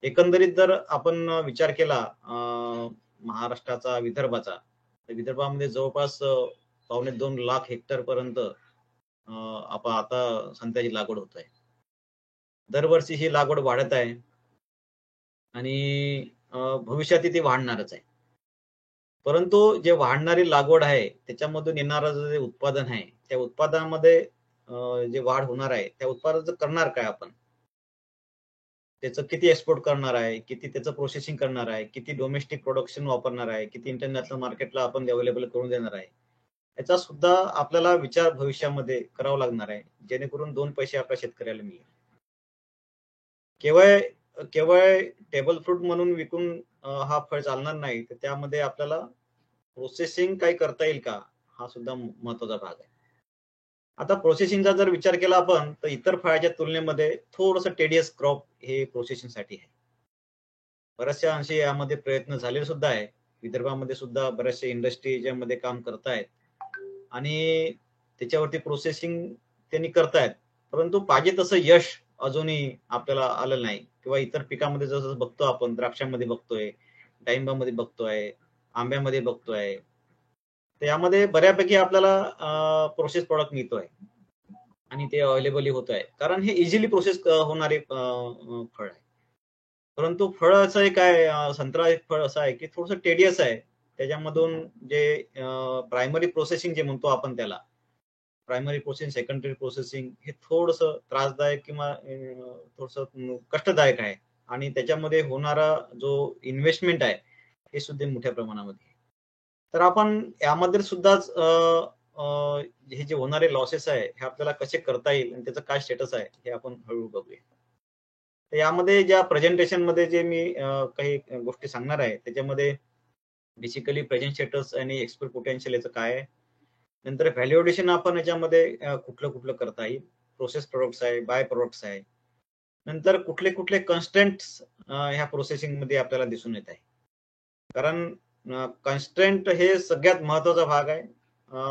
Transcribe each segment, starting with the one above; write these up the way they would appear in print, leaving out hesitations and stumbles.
एकंदरीत जर आपण विचार केला महाराष्ट्राचा, विदर्भाचा, तर विदर्भामध्ये जवळपास 2.25 लाख हेक्टर पर्यंत आपण आता संत्र्याची लागवड होत आहे. दरवर्षी ही लागवड वाढत आहे आणि भविष्यात ती वाढणारच आहे. परंतु जे वाढणारी लागवड आहे, त्याच्यामधून येणारं जे उत्पादन आहे, त्या उत्पादनामध्ये जे वाढ होणार आहे, त्या उत्पादनाचं करणार काय आपण? त्याचं किती एक्सपोर्ट करणार आहे, किती त्याचं प्रोसेसिंग करणार आहे, किती डोमेस्टिक प्रोडक्शन वापरणार आहे, किती इंटरनॅशनल मार्केटला आपण अवेलेबल करून देणार आहे. याचा सुद्धा आपल्याला विचार भविष्यामध्ये करावा लागणार आहे, जेणेकरून 2 पैसे आपल्या शेतकऱ्याला मिळेल. केवळ केवळ टेबल फ्रूट म्हणून विकून हा फळ चालणार नाही, तर त्यामध्ये आपल्याला प्रोसेसिंग काही करता येईल का? हा सुद्धा महत्त्वाचा भाग आहे. आता प्रोसेसिंगचा जर विचार केला आपण, तर इतर फळाच्या तुलनेमध्ये थोडंसं टेडियस क्रॉप हे प्रोसेसिंगसाठी आहे. बऱ्याचशा अंशी यामध्ये प्रयत्न झालेले सुद्धा आहे. विदर्भामध्ये सुद्धा बऱ्याचशा इंडस्ट्री याच्यामध्ये काम करतायत आणि त्याच्यावरती प्रोसेसिंग त्यांनी करतायत. परंतु पाहिजे तसं यश अजूनही आपल्याला आलं नाही किंवा इतर पिकामध्ये जसं बघतो आपण, द्राक्षामध्ये बघतोय, डाळिंबामध्ये बघतोय, आंब्यामध्ये बघतोय. तर यामध्ये बऱ्यापैकी आपल्याला प्रोसेस प्रॉडक्ट मिळतोय आणि ते अवेलेबल होत आहे. कारण हे इझिली प्रोसेस होणारे फळ आहे. परंतु फळ असं एक आहे, संत्रा एक फळ असं आहे की थोडंसं टेडियस आहे. त्याच्यामधून जे प्रायमरी प्रोसेसिंग जे म्हणतो आपण त्याला, प्रायमरी प्रोसेसिंग, सेकंडरी प्रोसेसिंग हे थोडंसं त्रासदायक किंवा थोडंसं कष्टदायक आहे आणि त्याच्यामध्ये होणारा जो इन्व्हेस्टमेंट आहे, हे सुद्धा मोठ्या प्रमाणामध्ये आहे. तर आपण यामध्ये सुद्धाच हे जे होणारे लॉसेस आहे, हे आपल्याला कसे करता येईल आणि त्याचं काय स्टेटस आहे, हे आपण हळू बघूया. तर यामध्ये ज्या प्रेझेंटेशनमध्ये जे मी काही गोष्टी सांगणार आहे, त्याच्यामध्ये बेसिकली प्रेझेंट स्टेटस आणि एक्सपोर्ट पोटेन्शियल याचं काय आहे? नंतर व्हॅल्युएशन आपण याच्यामध्ये कुठलं करता येईल? प्रोसेस प्रॉडक्ट्स आहे, बाय प्रॉडक्ट्स आहे. नंतर कुठले कन्स्ट्रेंट्स ह्या प्रोसेसिंगमध्ये आपल्याला दिसून येत आहे. कारण कन्स्ट्रेंट हे सगळ्यात महत्त्वाचा भाग आहे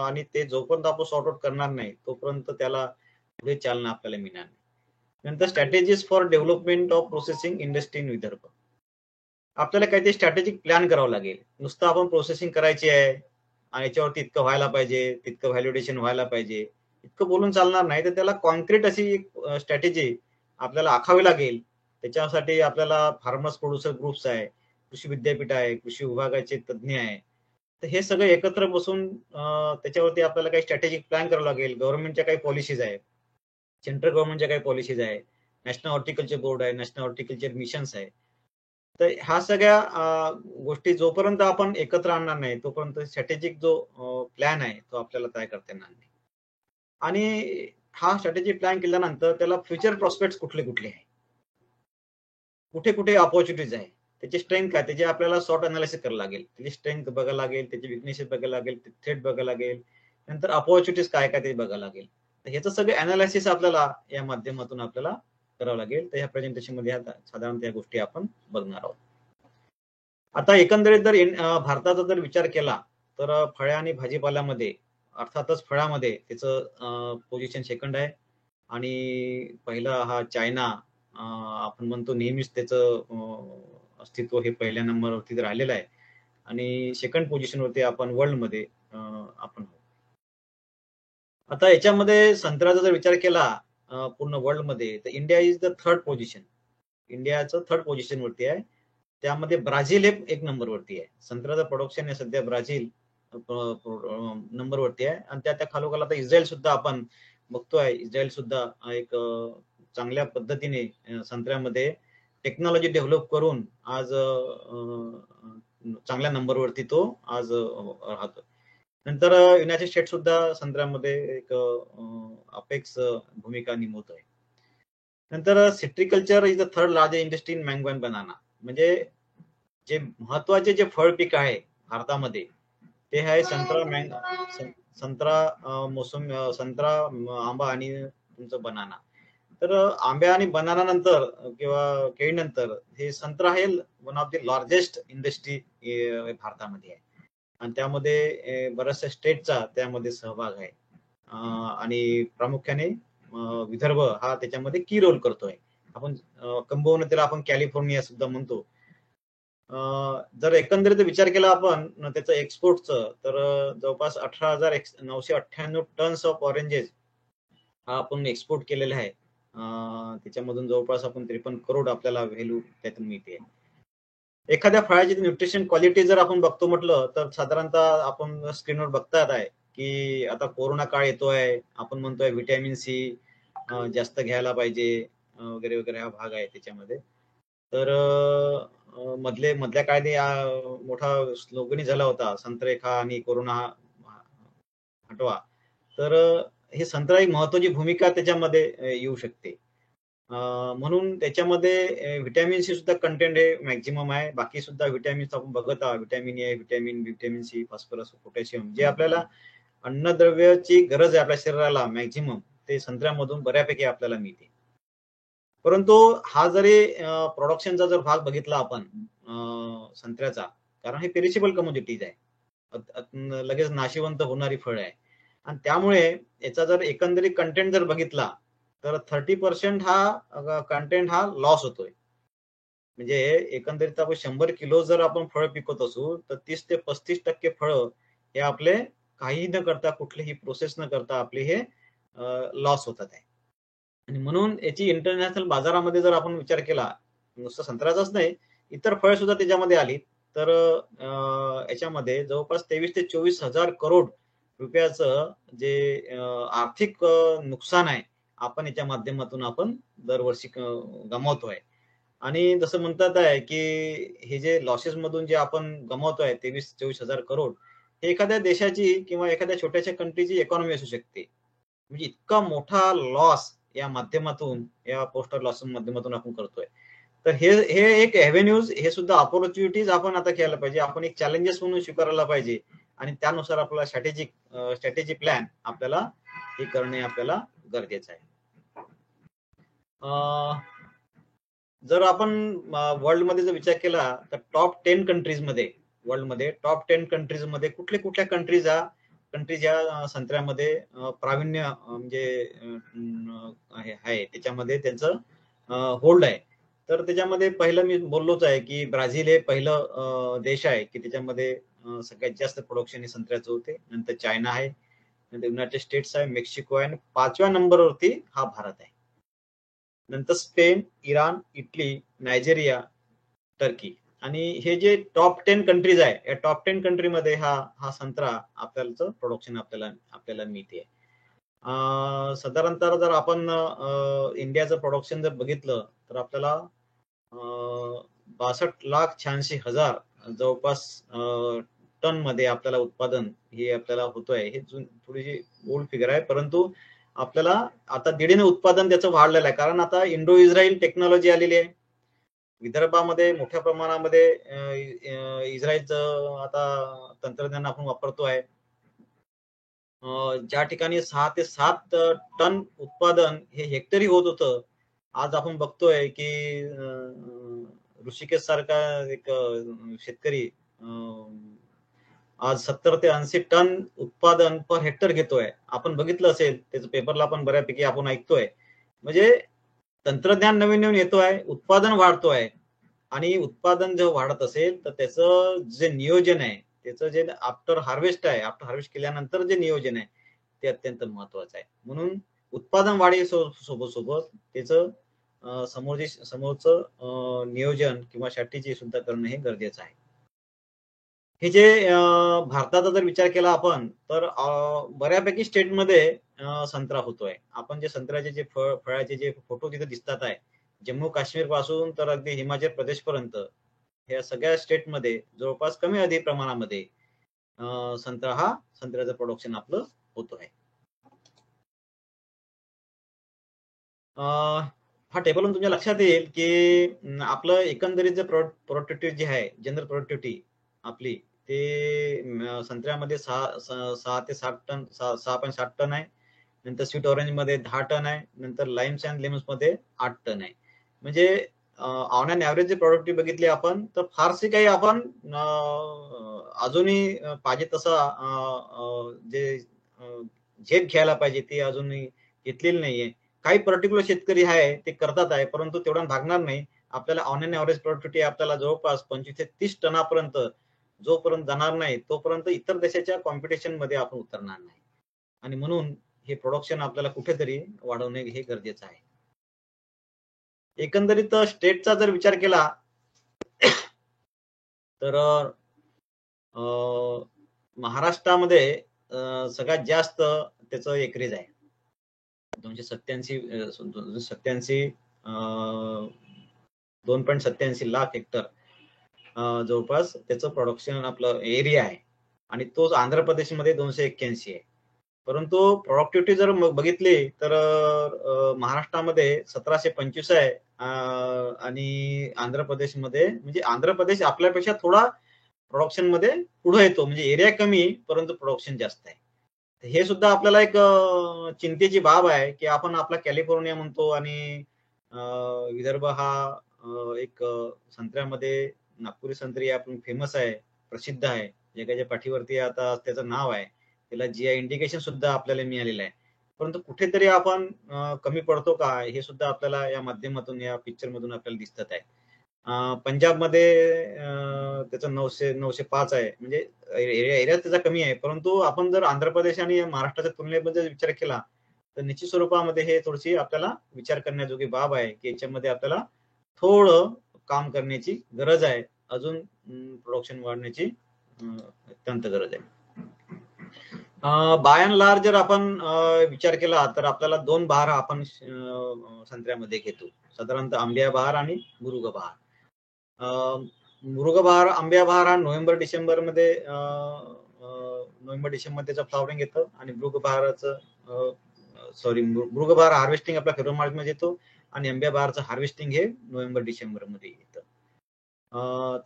आणि ते जोपर्यंत आपण सॉर्ट आउट करणार नाही, तोपर्यंत त्याला पुढे चालना आपल्याला मिळणार नाही. नंतर strategies for development of processing industry in Vidarbha. आपल्याला काहीतरी स्ट्रॅटेजिक प्लॅन करावा लागेल. नुसतं आपण प्रोसेसिंग करायची आहे आणि याच्यावरती इतकं व्हायला पाहिजे, तितकं व्हॅलिडेशन व्हायला पाहिजे, इतकं बोलून चालणार नाही. तर त्याला कॉन्क्रीट अशी एक स्ट्रॅटेजी आपल्याला आखावी लागेल. त्याच्यासाठी आपल्याला फार्मर्स प्रोड्युसर ग्रुप्स आहे, कृषी विद्यापीठ आहे, कृषी विभागाचे तज्ञ आहे. तर हे सगळं एकत्र बसून त्याच्यावरती आपल्याला काही स्ट्रॅटेजिक प्लॅन करावं लागेल. गव्हर्नमेंटच्या काही पॉलिसीज आहेत, सेंट्रल गव्हर्नमेंटच्या काही पॉलिसीज आहे, नॅशनल हॉर्टिकल्चर बोर्ड आहे, नॅशनल हॉर्टिकल्चर मिशन्स आहे. तर ह्या सगळ्या गोष्टी जोपर्यंत आपण एकत्र आणणार नाही, तोपर्यंत स्ट्रॅटेजिक जो प्लॅन आहे, तो आपल्याला तयार करता येणार नाही. आणि हा स्ट्रॅटेजिक प्लॅन केल्यानंतर त्याला फ्युचर प्रॉस्पेक्ट्स कुठले आहे, कुठे अपॉर्च्युनिटीज आहे, त्याची स्ट्रेंथ काय, त्याची आपल्याला सॉर्ट अनालिसिस करावं लागेल. त्याची स्ट्रेंथ बघायला लागेल, त्याची विकनेसेस बघायला लागेल, थ्रेट बघायला लागेल, नंतर अपॉर्च्युनिटीज काय ते बघायला लागेल. तर ह्याचं सगळं अनालिसिस आपल्याला या माध्यमातून आपल्याला करावं लागेल. तर ह्या प्रेझेंटेशन मध्ये साधारणतः या गोष्टी आपण बघणार आहोत. आता एकंदरीत जर भारताचा जर विचार केला, तर फळे आणि भाजीपाल्यामध्ये अर्थातच फळामध्ये त्याचं पोझिशन सेकंड आहे आणि पहिला हा चायना आपण म्हणतो नेहमीच त्याचं अस्तित्व हे पहिल्या नंबरवरती राहिलेलं आहे आणि सेकंड पोझिशनवरती आपण वर्ल्डमध्ये आपण. आता याच्यामध्ये संत्र्याचा जर विचार केला पूर्ण वर्ल्डमध्ये, तर India is the third position. इंडियाचं थर्ड पोझिशन वरती आहे. त्यामध्ये ब्राझील हे एक नंबरवरती आहे. संत्र्याचं प्रोडक्शन हे सध्या ब्राझील नंबरवरती आहे आणि त्या खालोखाल आता इस्रायल सुद्धा आपण बघतोय. इस्रायल सुद्धा एक चांगल्या पद्धतीने संत्र्यामध्ये टेक्नॉलॉजी डेव्हलप करून आज चांगल्या नंबरवरती तो आज राहतो. नंतर युनायटेड स्टेट सुद्धा संत्र्यामध्ये एक अपेक्स भूमिका निभवत आहे. नंतर citriculture is the third largest industry in mango and banana. म्हणजे जे महत्वाचे जे फळ पीक आहे भारतामध्ये, ते आहे संत्रा, मोसम, संत्रा, आंबा आणि तुमचं बनाना. तर आंब्या आणि बनाना नंतर किंवा केळीनंतर हे संत्रा हे one of the largest industry भारतामध्ये आहे आणि त्यामध्ये बऱ्याचशा स्टेटचा त्यामध्ये सहभाग आहे आणि प्रामुख्याने विदर्भ हा त्याच्यामध्ये की रोल करतोय. आपण कंबोवणं त्याला आपण कॅलिफोर्निया सुद्धा म्हणतो. जर एकंदरीत विचार केला आपण त्याचं एक्सपोर्टचं, तर जवळपास 18,998 टन्स ऑफ ऑरेंजेस हा आपण एक्सपोर्ट केलेला आहे. त्याच्यामधून जवळपास आपण 53 करोड आपल्याला व्हॅल्यू त्यातून मिळते. एखाद्या फळाची न्यूट्रिशन क्वालिटी जर आपण बघतो म्हटलं, तर साधारणतः आपण स्क्रीनवर बघतात आहे की आता कोरोना काळ येतोय, आपण म्हणतोय व्हिटॅमिन सी जास्त घ्यायला पाहिजे वगैरे वगैरे हा भाग आहे त्याच्यामध्ये. तर मधल्या काळात मोठा स्लोगन झाला होता, संत्रे खा आणि कोरोना हटवा. तर हे संत्रा एक महत्वाची भूमिका त्याच्यामध्ये येऊ शकते. म्हणून त्याच्यामध्ये व्हिटॅमिन सी सुद्धा कंटेंट हे मॅक्झिमम आहे. बाकी सुद्धा व्हिटॅमिन्स आपण बघत आहोत, vitamin A, vitamin B, vitamin C, phosphorus, potassium, जे आपल्याला अन्नद्रव्याची गरज आहे आपल्या शरीराला मॅक्झिमम, ते संत्र्यामधून बऱ्यापैकी आपल्याला मिळते. परंतु हा जरी प्रोडक्शनचा जर भाग बघितला आपण संत्र्याचा, कारण हे पेरिशेबल कमोडिटीज आहे, लगेच नाशिवंत होणारी फळ आहे, आणि त्यामुळे याचा जर एकंदरीत कंटेंट जर बघितला तर 30% हा कंटेंट हा लॉस होतोय. म्हणजे एकंदरीत आपण 100 किलो जर आपण फळ पिकवत असू, तर 30 ते 35% फळ हे आपले काही न करता, कुठलीही प्रोसेस न करता आपले हे लॉस होतात आहे. आणि म्हणून याची इंटरनॅशनल बाजारामध्ये जर आपण विचार केला, नुसतं संत्र्याचाच नाही, इतर फळ सुद्धा त्याच्यामध्ये आली, तर याच्यामध्ये जवळपास 23 ते 24 हजार करोड रुपयाचं जे आर्थिक नुकसान आहे, आपण याच्या माध्यमातून आपण दरवर्षी गमावतोय. आणि जसं म्हणतात आहे की हे जे लॉसेस मधून जे आपण गमावतोय 23-24 हजार करोड, हे एखाद्या देशाची किंवा एखाद्या छोट्याशा कंट्रीची इकॉनॉमी असू शकते. म्हणजे इतका मोठा लॉस या माध्यमातून, या पोस्टर लॉस माध्यमातून आपण करतोय. तर हे हे एक एव्हेन्यूज, हे सुद्धा ऑपॉर्च्युनिटीज आपण आता केलं पाहिजे, आपण एक चॅलेंजेस म्हणून स्वीकारायला पाहिजे, आणि त्यानुसार आपला स्ट्रॅटेजी प्लॅन आपल्याला हे करणे आपल्याला गरजेचं आहे. जर आपण वर्ल्ड मध्ये जर विचार केला, तर टॉप 10 कंट्रीज मध्ये, वर्ल्ड मध्ये टॉप 10 कंट्रीज मध्ये कुठल्या कंट्रीज या संत्र्यामध्ये प्रावीण्य म्हणजे आहे, त्याच्यामध्ये त्यांचं होल्ड आहे. तर त्याच्यामध्ये पहिलं मी बोललोच आहे की ब्राझील हे पहिलं देश आहे की त्याच्यामध्ये सगळ्यात जास्त प्रोडक्शन हे संत्र्याचं होते. नंतर चायना आहे, नंतर युनायटेड स्टेट्स आहे, मेक्सिको आहे, आणि 5व्या नंबरवरती हा भारत आहे. नंतर Spain, Iran, Italy, Nigeria, Turkey. आणि हे जे टॉप 10 कंट्रीज आहे, या टॉप 10 कंट्री मध्ये हा संत्रा आपल्याला प्रोडक्शन आपल्याला मिळते. साधारणतः जर आपण इंडियाचं प्रोडक्शन जर बघितलं, तर आपल्याला 62,86,000 जवळपास टन मध्ये आपल्याला उत्पादन हे आपल्याला होतोय. हे थोडीशी ओल्ड फिगर आहे, परंतु आपल्याला आता 1.5 उत्पादन त्याचं वाढलेलं आहे, कारण आता इंडो इस्रायल टेक्नॉलॉजी आलेली आहे. विदर्भामध्ये मोठ्या प्रमाणामध्ये इस्रायलचं आता तंत्रज्ञान आपण वापरतोय. ज्या ठिकाणी 6 ते 7 टन उत्पादन हे हेक्टरी होत होतं, आज आपण बघतोय की ऋषिकेश सारखा एक शेतकरी आज 70 ते 80 टन उत्पादन पर हेक्टर घेतोय. आपण बघितलं असेल, त्याचं पेपरला पण बऱ्यापैकी आपण ऐकतोय. म्हणजे तंत्रज्ञान नवीन नवीन येतोय, उत्पादन वाढतोय, आणि उत्पादन जर वाढत असेल तर त्याचं जे नियोजन आहे, त्याचं जे आफ्टर हार्वेस्ट आहे, आफ्टर हार्वेस्ट केल्यानंतर जे नियोजन आहे, ते अत्यंत महत्वाचं आहे. म्हणून उत्पादन वाढी सोबत सोबत त्याचं समोरचं नियोजन किंवा स्ट्रॅटेजी सुद्धा करणं हे गरजेचं आहे. हे जे भारताचा जर विचार केला आपण, तर बऱ्यापैकी स्टेटमध्ये संत्रा होतोय. आपण जे संत्र्याचे जे फळाचे जे फोटो तिथे दिसतात आहे, जम्मू काश्मीर पासून तर अगदी हिमाचल प्रदेश पर्यंत, या सगळ्या स्टेटमध्ये जवळपास कमी अधिक प्रमाणामध्ये संत्र्याचं प्रोडक्शन आपलं होत आहे. हा टेबलवरून तुमच्या लक्षात येईल की आपलं एकंदरीत जे प्रोडक्टिव्हिटी जी आहे, जनरल प्रोडक्टिव्हिटी आपली, ते संत्र्यामध्ये 6 ते 7 टन, 6.7 टन आहे. नंतर स्वीट ऑरेंज मध्ये 10 टन आहे. नंतर लाईम्स अँड लेमन्स मध्ये 8 टन आहे. म्हणजे ऑन अँड ऍव्हरेज जे प्रोडक्टिव्हिटी बघितली आपण, तर फारसे काही आपण अजूनही पाहिजे तसा जे झेप घ्यायला पाहिजे ती अजूनही घेतलेली नाहीये. काही पर्टिक्युलर शेतकरी आहे ते करतात आहे, परंतु तेवढा भागणार नाही. आपल्याला ऑन एन एव्हरेज प्रोडक्टिव्हिटी आपल्याला जवळपास 25 ते 30 टनापर्यंत जोपर्यंत जाणार नाही तोपर्यंत इतर देशाच्या कॉम्पिटिशन मध्ये आपण उतरणार नाही. आणि म्हणून हे प्रोडक्शन आपल्याला कुठेतरी वाढवणे हे गरजेचं आहे. एकंदरीत स्टेटचा जर विचार केला तर महाराष्ट्रामध्ये सगळ्यात जास्त त्याचं एकरेज आहे. 2.87 लाख हेक्टर जवळपास त्याचं प्रोडक्शन आपलं एरिया आहे. आणि तो आंध्र प्रदेशमध्ये 281 आहे. परंतु प्रोडक्टिव्हिटी जर बघितली तर महाराष्ट्रामध्ये 1725 आहे आणि आंध्र प्रदेशमध्ये, म्हणजे आंध्र प्रदेश आपल्यापेक्षा थोडा प्रोडक्शन मध्ये पुढे येतो, म्हणजे एरिया कमी परंतु प्रोडक्शन जास्त आहे. हे सुद्धा आपल्याला एक चिंतेची बाब आहे की आपण आपला कॅलिफोर्निया म्हणतो आणि विदर्भ हा एक संत्र्यामध्ये नागपुरी संत्री आपण फेमस आहे, प्रसिद्ध आहे, जगाच्या पाठीवरती आता त्याचं नाव आहे, त्याला जीआय इंडिकेशन सुद्धा आपल्याला मिळालेलं आहे. परंतु कुठेतरी आपण कमी पडतो का हे सुद्धा आपल्याला या माध्यमातून या पिक्चर मधून आपल्याला दिसत आहे. पंजाबमध्ये त्याचं 905 आहे, म्हणजे एरिया त्याचा कमी आहे. परंतु आपण जर आंध्र प्रदेश आणि महाराष्ट्राच्या तुलनेमध्ये विचार केला तर निश्चित स्वरूपामध्ये हे थोडीशी आपल्याला विचार करण्याजोगी बाब आहे की याच्यामध्ये आपल्याला थोडं काम करण्याची गरज आहे, अजून प्रोडक्शन वाढण्याची अत्यंत गरज आहे. बाय अँड लार्ज जर आपण विचार केला तर आपल्याला 2 बहार आपण संत्र्यामध्ये घेतो, साधारणतः आंब्या बहार आणि मुरुग बहार. मुरुग बहार, आंब्या बहार हा नोव्हेंबर डिसेंबर मध्ये त्याचं फ्लॉवरिंग येतं आणि मृग बहार हार्वेस्टिंग आपल्या फेब्रुवारी मार्च मध्ये येतो आणि आंब्या बहारचं हार्वेस्टिंग हे नोव्हेंबर डिसेंबर मध्ये येतं.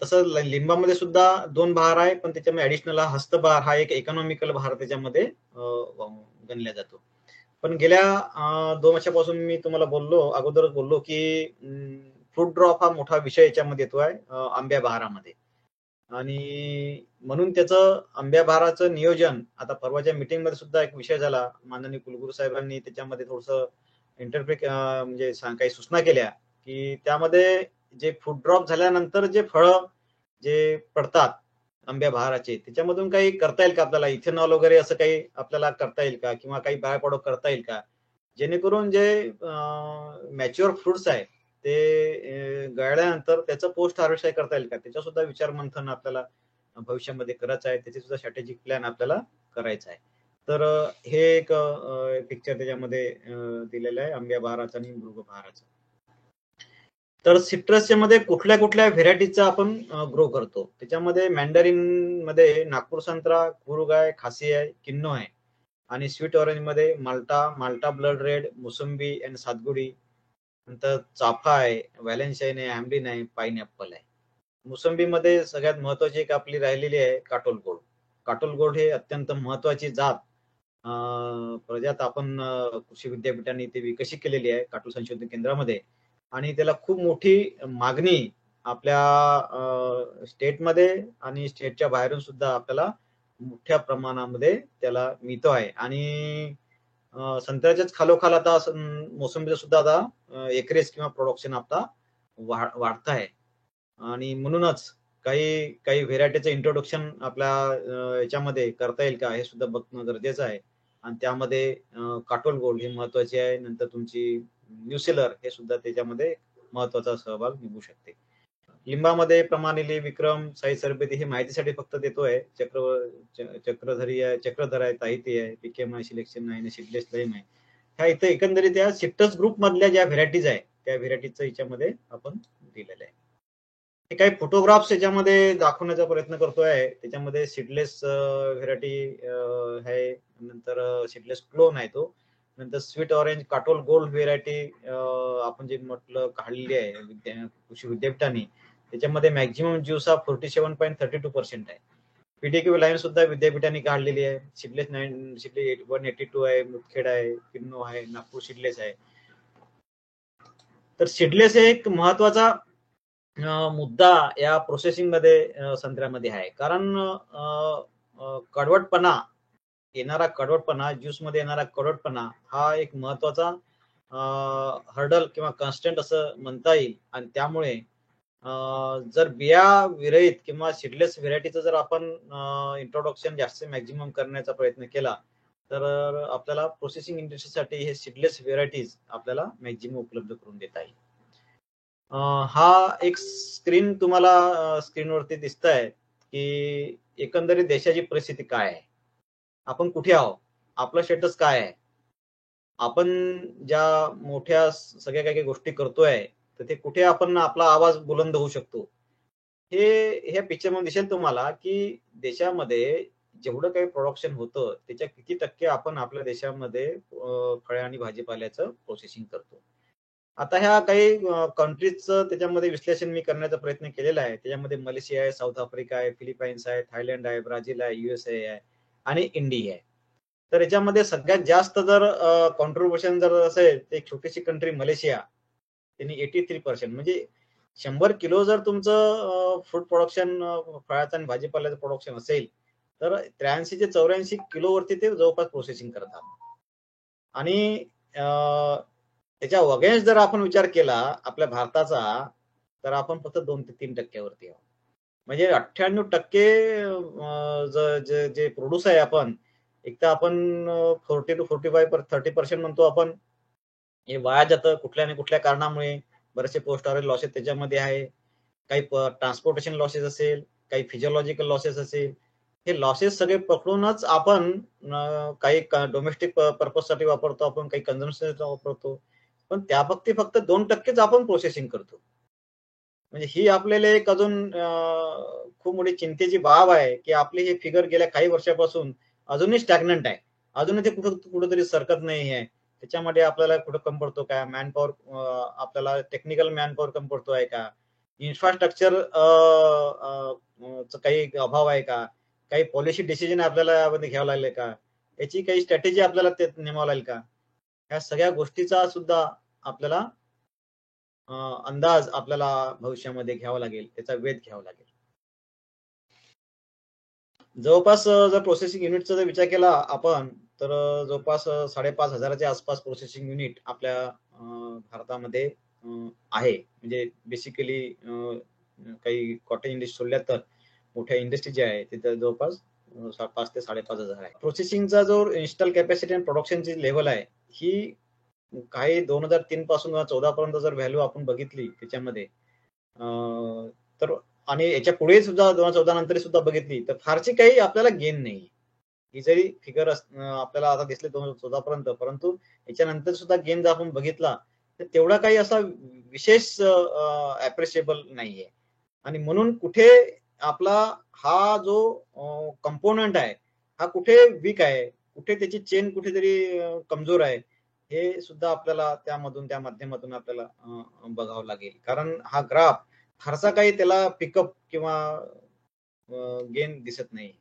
तसं लिंबामध्ये सुद्धा 2 बहार आहे, पण त्याच्यामध्ये ऍडिशनल हस्तबहार हा एक इकॉनॉमिकल बहार त्याच्यामध्ये गणला जातो. पण गेल्या 2 वर्षापासून मी तुम्हाला अगोदरच बोललो की फ्रूट ड्रॉप हा मोठा विषय याच्यामध्ये येतोय आंब्या बहारामध्ये. आणि म्हणून त्याचं आंब्या बहाराचं नियोजन आता परवाच्या मीटिंग मध्ये सुद्धा एक विषय झाला. माननीय कुलगुरू साहेबांनी त्याच्यामध्ये थोडस म्हणजे काही सूचना केल्या की त्यामध्ये जे फ्रूट ड्रॉप झाल्यानंतर जे फळं जे पडतात आंब्या बहाराचे, त्याच्यामधून काही करता येईल का आपल्याला, इथेनॉल वगैरे असं काही आपल्याला करता येईल का, किंवा काही बाय प्रोडक्ट करता येईल का, जेणेकरून जे मॅच्युअर फ्रुट्स आहे ते गळल्यानंतर त्याचं पोस्ट हार्वेस्ट करता येईल का, त्याचा सुद्धा विचार मंथन आपल्याला भविष्यामध्ये करायचं आहे. त्याचे सुद्धा स्ट्रॅटेजिक प्लॅन आपल्याला करायचा आहे. तर हे एक पिक्चर त्याच्यामध्ये दिलेलं आहे आंब्या बहाराचा आणि मृग बहाराचा. तर सिट्रसच्या मध्ये कुठल्या कुठल्या व्हेरायटीचा आपण ग्रो करतो, त्याच्यामध्ये मँडरिन मध्ये नागपूर संत्रा, कुरुग आहे, खासी आहे, किन्नो आहे. आणि स्वीट ऑरेंज मध्ये माल्टा ब्लड रेड, मोसंबी अँड सातगुडी, नंतर चाफा आहे, व्हॅलेन्शाईन आहे, हॅम्लिन आहे, पाइनएप्पल आहे. मोसंबी मध्ये सगळ्यात महत्वाची एक आपली राहिलेली आहे काटोल गोल्ड. काटोल गोल्ड हे अत्यंत महत्वाची जात प्रजात आपण कृषी विद्यापीठाने ते विकसित केलेली आहे काटोल संशोधन केंद्रामध्ये. आणि त्याला खूप मोठी मागणी आपल्या स्टेटमध्ये आणि स्टेटच्या बाहेरून सुद्धा आपल्याला मोठ्या प्रमाणामध्ये त्याला मिळतो आहे. आणि संत्र्याच्याच खालोखाल आता मोसंबीचं सुद्धा आता एकरेज किंवा प्रोडक्शन आता वाढत आहे. आणि म्हणूनच काही काही व्हेरायटीचं इंट्रोडक्शन आपल्या याच्यामध्ये करता येईल का हे सुद्धा बघणं गरजेचं आहे. आणि त्यामध्ये काटोल गोल्ड हे महत्वाचे आहे. नंतर तुमची न्यूसेलर हे सुद्धा त्याच्यामध्ये महत्वाचा सहभाग निभू शकते. लिंबामध्ये प्रमाणिली, विक्रम, साई सरबेती हे माहितीसाठी फक्त देतोय. चक्रधर आहे, ताहिती आहे, पीकेएम आहे, सिलेक्शन आहे, सिडलेस लाईम आहे. ह्या इथे एकंदरीत या सिट्रस ग्रुप मधल्या ज्या व्हेरायटीज आहे त्या व्हेरायटीचं याच्यामध्ये आपण दिलेलं आहे. हे काही फोटोग्राफ्स याच्यामध्ये दाखवण्याचा प्रयत्न करतोय. त्याच्यामध्ये सीडलेस व्हेरायटी आहे, नंतर सीडलेस क्लोन आहे तो, नंतर sweet orange Katol gold variety आपण जे म्हटलं काढलेली आहे कृषी विद्यापीठाने. त्याच्यामध्ये मॅक्झिमम ज्यूस हा 47.32% आहे. पीडीक्यू लाईन सुद्धा विद्यापीठाने काढलेली आहे. सिडलेस 182 आहे, मुदखेड आहे, किन्नो आहे, नागपूर सिडलेस आहे. तर सिडलेस एक महत्वाचा मुद्दा या प्रोसेसिंग मध्ये संत्र्यामध्ये आहे. कारण कडवटपणा ज्यूस मध्ये येणारा कडवटपणा हा एक महत्वाचा हर्डल किंवा कॉन्स्टंट असं म्हणता येईल. आणि त्यामुळे जर बिया विरहित किंवा सीडलेस व्हेरायटीचं जर आपण इंट्रोडक्शन जास्त मॅक्झिमम करण्याचा प्रयत्न केला, तर आपल्याला प्रोसेसिंग इंडस्ट्रीसाठी हे सीडलेस व्हेरायटीज आपल्याला मॅक्झिमम उपलब्ध करून देता येईल. हा एक स्क्रीन तुम्हाला स्क्रीनवरती दिसतंय की एकंदरीत देशाची परिस्थिती काय आहे, आपण कुठे आहोत, आपलं स्टेटस काय आहे, आपण ज्या मोठ्या सगळ्या काही गोष्टी करतोय, तर ते कुठे आपण आपला आवाज बुलंद होऊ शकतो, हे ह्या पिक्चरमध्ये दिसेल तुम्हाला की देशामध्ये जेवढं काही प्रोडक्शन होतं त्याच्या किती टक्के आपण आपल्या देशामध्ये फळे आणि भाजीपाल्याचं प्रोसेसिंग करतो. आता ह्या काही कंट्रीजचं त्याच्यामध्ये विश्लेषण मी करण्याचा प्रयत्न केलेला आहे. त्याच्यामध्ये मलेशिया आहे, साऊथ आफ्रिका आहे, फिलिपाईन्स आहे, थायलंड आहे, ब्राझील आहे, USA आहे आणि इंडिया आहे. तर याच्यामध्ये सगळ्यात जास्त जर कॉन्ट्रीब्युशन जर असेल, तर एक छोटीशी कंट्री मलेशिया, त्यांनी 83% म्हणजे 100 किलो जर तुमचं फूड प्रोडक्शन फळाचं आणि भाजीपाल्याचं प्रोडक्शन असेल, तर 83 ते 84 किलोवरती ते जवळपास प्रोसेसिंग करतात. आणि त्याच्या अगेन्स्ट जर आपण विचार केला आपल्या भारताचा, तर आपण फक्त 2 ते 3% आहोत. म्हणजे 98% जे प्रोड्यूस आहे आपण, एक तर आपण 40 to 45 30% म्हणतो आपण, हे वाया जातं कुठल्या ना कुठल्या कारणामुळे. बरेचसे पोस्ट लॉसेस त्याच्यामध्ये आहे. काही ट्रान्सपोर्टेशन लॉसेस असेल, काही फिजिओलॉजिकल लॉसेस असेल. हे लॉसेस सगळे पकडूनच आपण काही डोमेस्टिक पर्पजसाठी वापरतो आपण, काही कन्झम्पशनसाठी वापरतो. पण त्याबाबतीत फक्त 2%च आपण प्रोसेसिंग करतो. म्हणजे ही आपल्याला एक अजून खूप मोठी चिंतेची बाब आहे, की आपली हे फिगर गेल्या काही वर्षापासून अजूनही स्टॅग्नंट आहे. अजूनही ते कुठेतरी सरकत नाही आहे. त्याच्यामध्ये आपल्याला कुठं कमी पडतो का? मॅनपॉवर आपल्याला टेक्निकल मॅनपॉवर कमी पडतो आहे का? इन्फ्रास्ट्रक्चर काही अभाव आहे का? काही पॉलिसी डिसिजन आपल्याला यामध्ये घ्यावं लागले का? याची काही स्ट्रॅटेजी आपल्याला ते नेमावं लागेल का? या सगळ्या गोष्टीचा सुद्धा आपल्याला अंदाज आपल्याला भविष्यामध्ये घ्यावा लागेल, त्याचा वेध घ्यावा लागेल. जवळपास जर प्रोसेसिंग युनिटचा जर विचार केला आपण, तर जवळपास 5,500च्या आसपास प्रोसेसिंग युनिट आपल्या भारतामध्ये आहे. म्हणजे बेसिकली काही कॉटेज इंडस्ट्री सोडल्या तर मोठ्या इंडस्ट्री ज्या आहे तिथे जवळपास 5 ते 5,500 आहे. प्रोसेसिंगचा जो इन्स्टॉल कॅपॅसिटी आणि प्रोडक्शनची लेव्हल आहे, ही काही 2003 पासून 14 पर्यंत जर व्हॅल्यू आपण बघितली त्याच्यामध्ये, तर आणि याच्या पुढे सुद्धा 2014 नंतर सुद्धा बघितली, तर फारशी काही आपल्याला गेन नाही. ही जरी फिगर आपल्याला आता दिसले 2014 पर्यंत, परंतु याच्यानंतर सुद्धा गेन जर आपण बघितला, तर तेवढा काही असा विशेष अप्रिशिएबल नाहीये. आणि म्हणून कुठे आपला हा जो कंपोनंट आहे, हा कुठे वीक आहे, कुठे त्याची चेन कुठेतरी कमजोर आहे, हे सुद्धा आपल्याला त्या माध्यमातून आपल्याला बघावं लागेल. कारण हा ग्राफ फारसा काही त्याला पिकअप किंवा गेन दिसत नाही.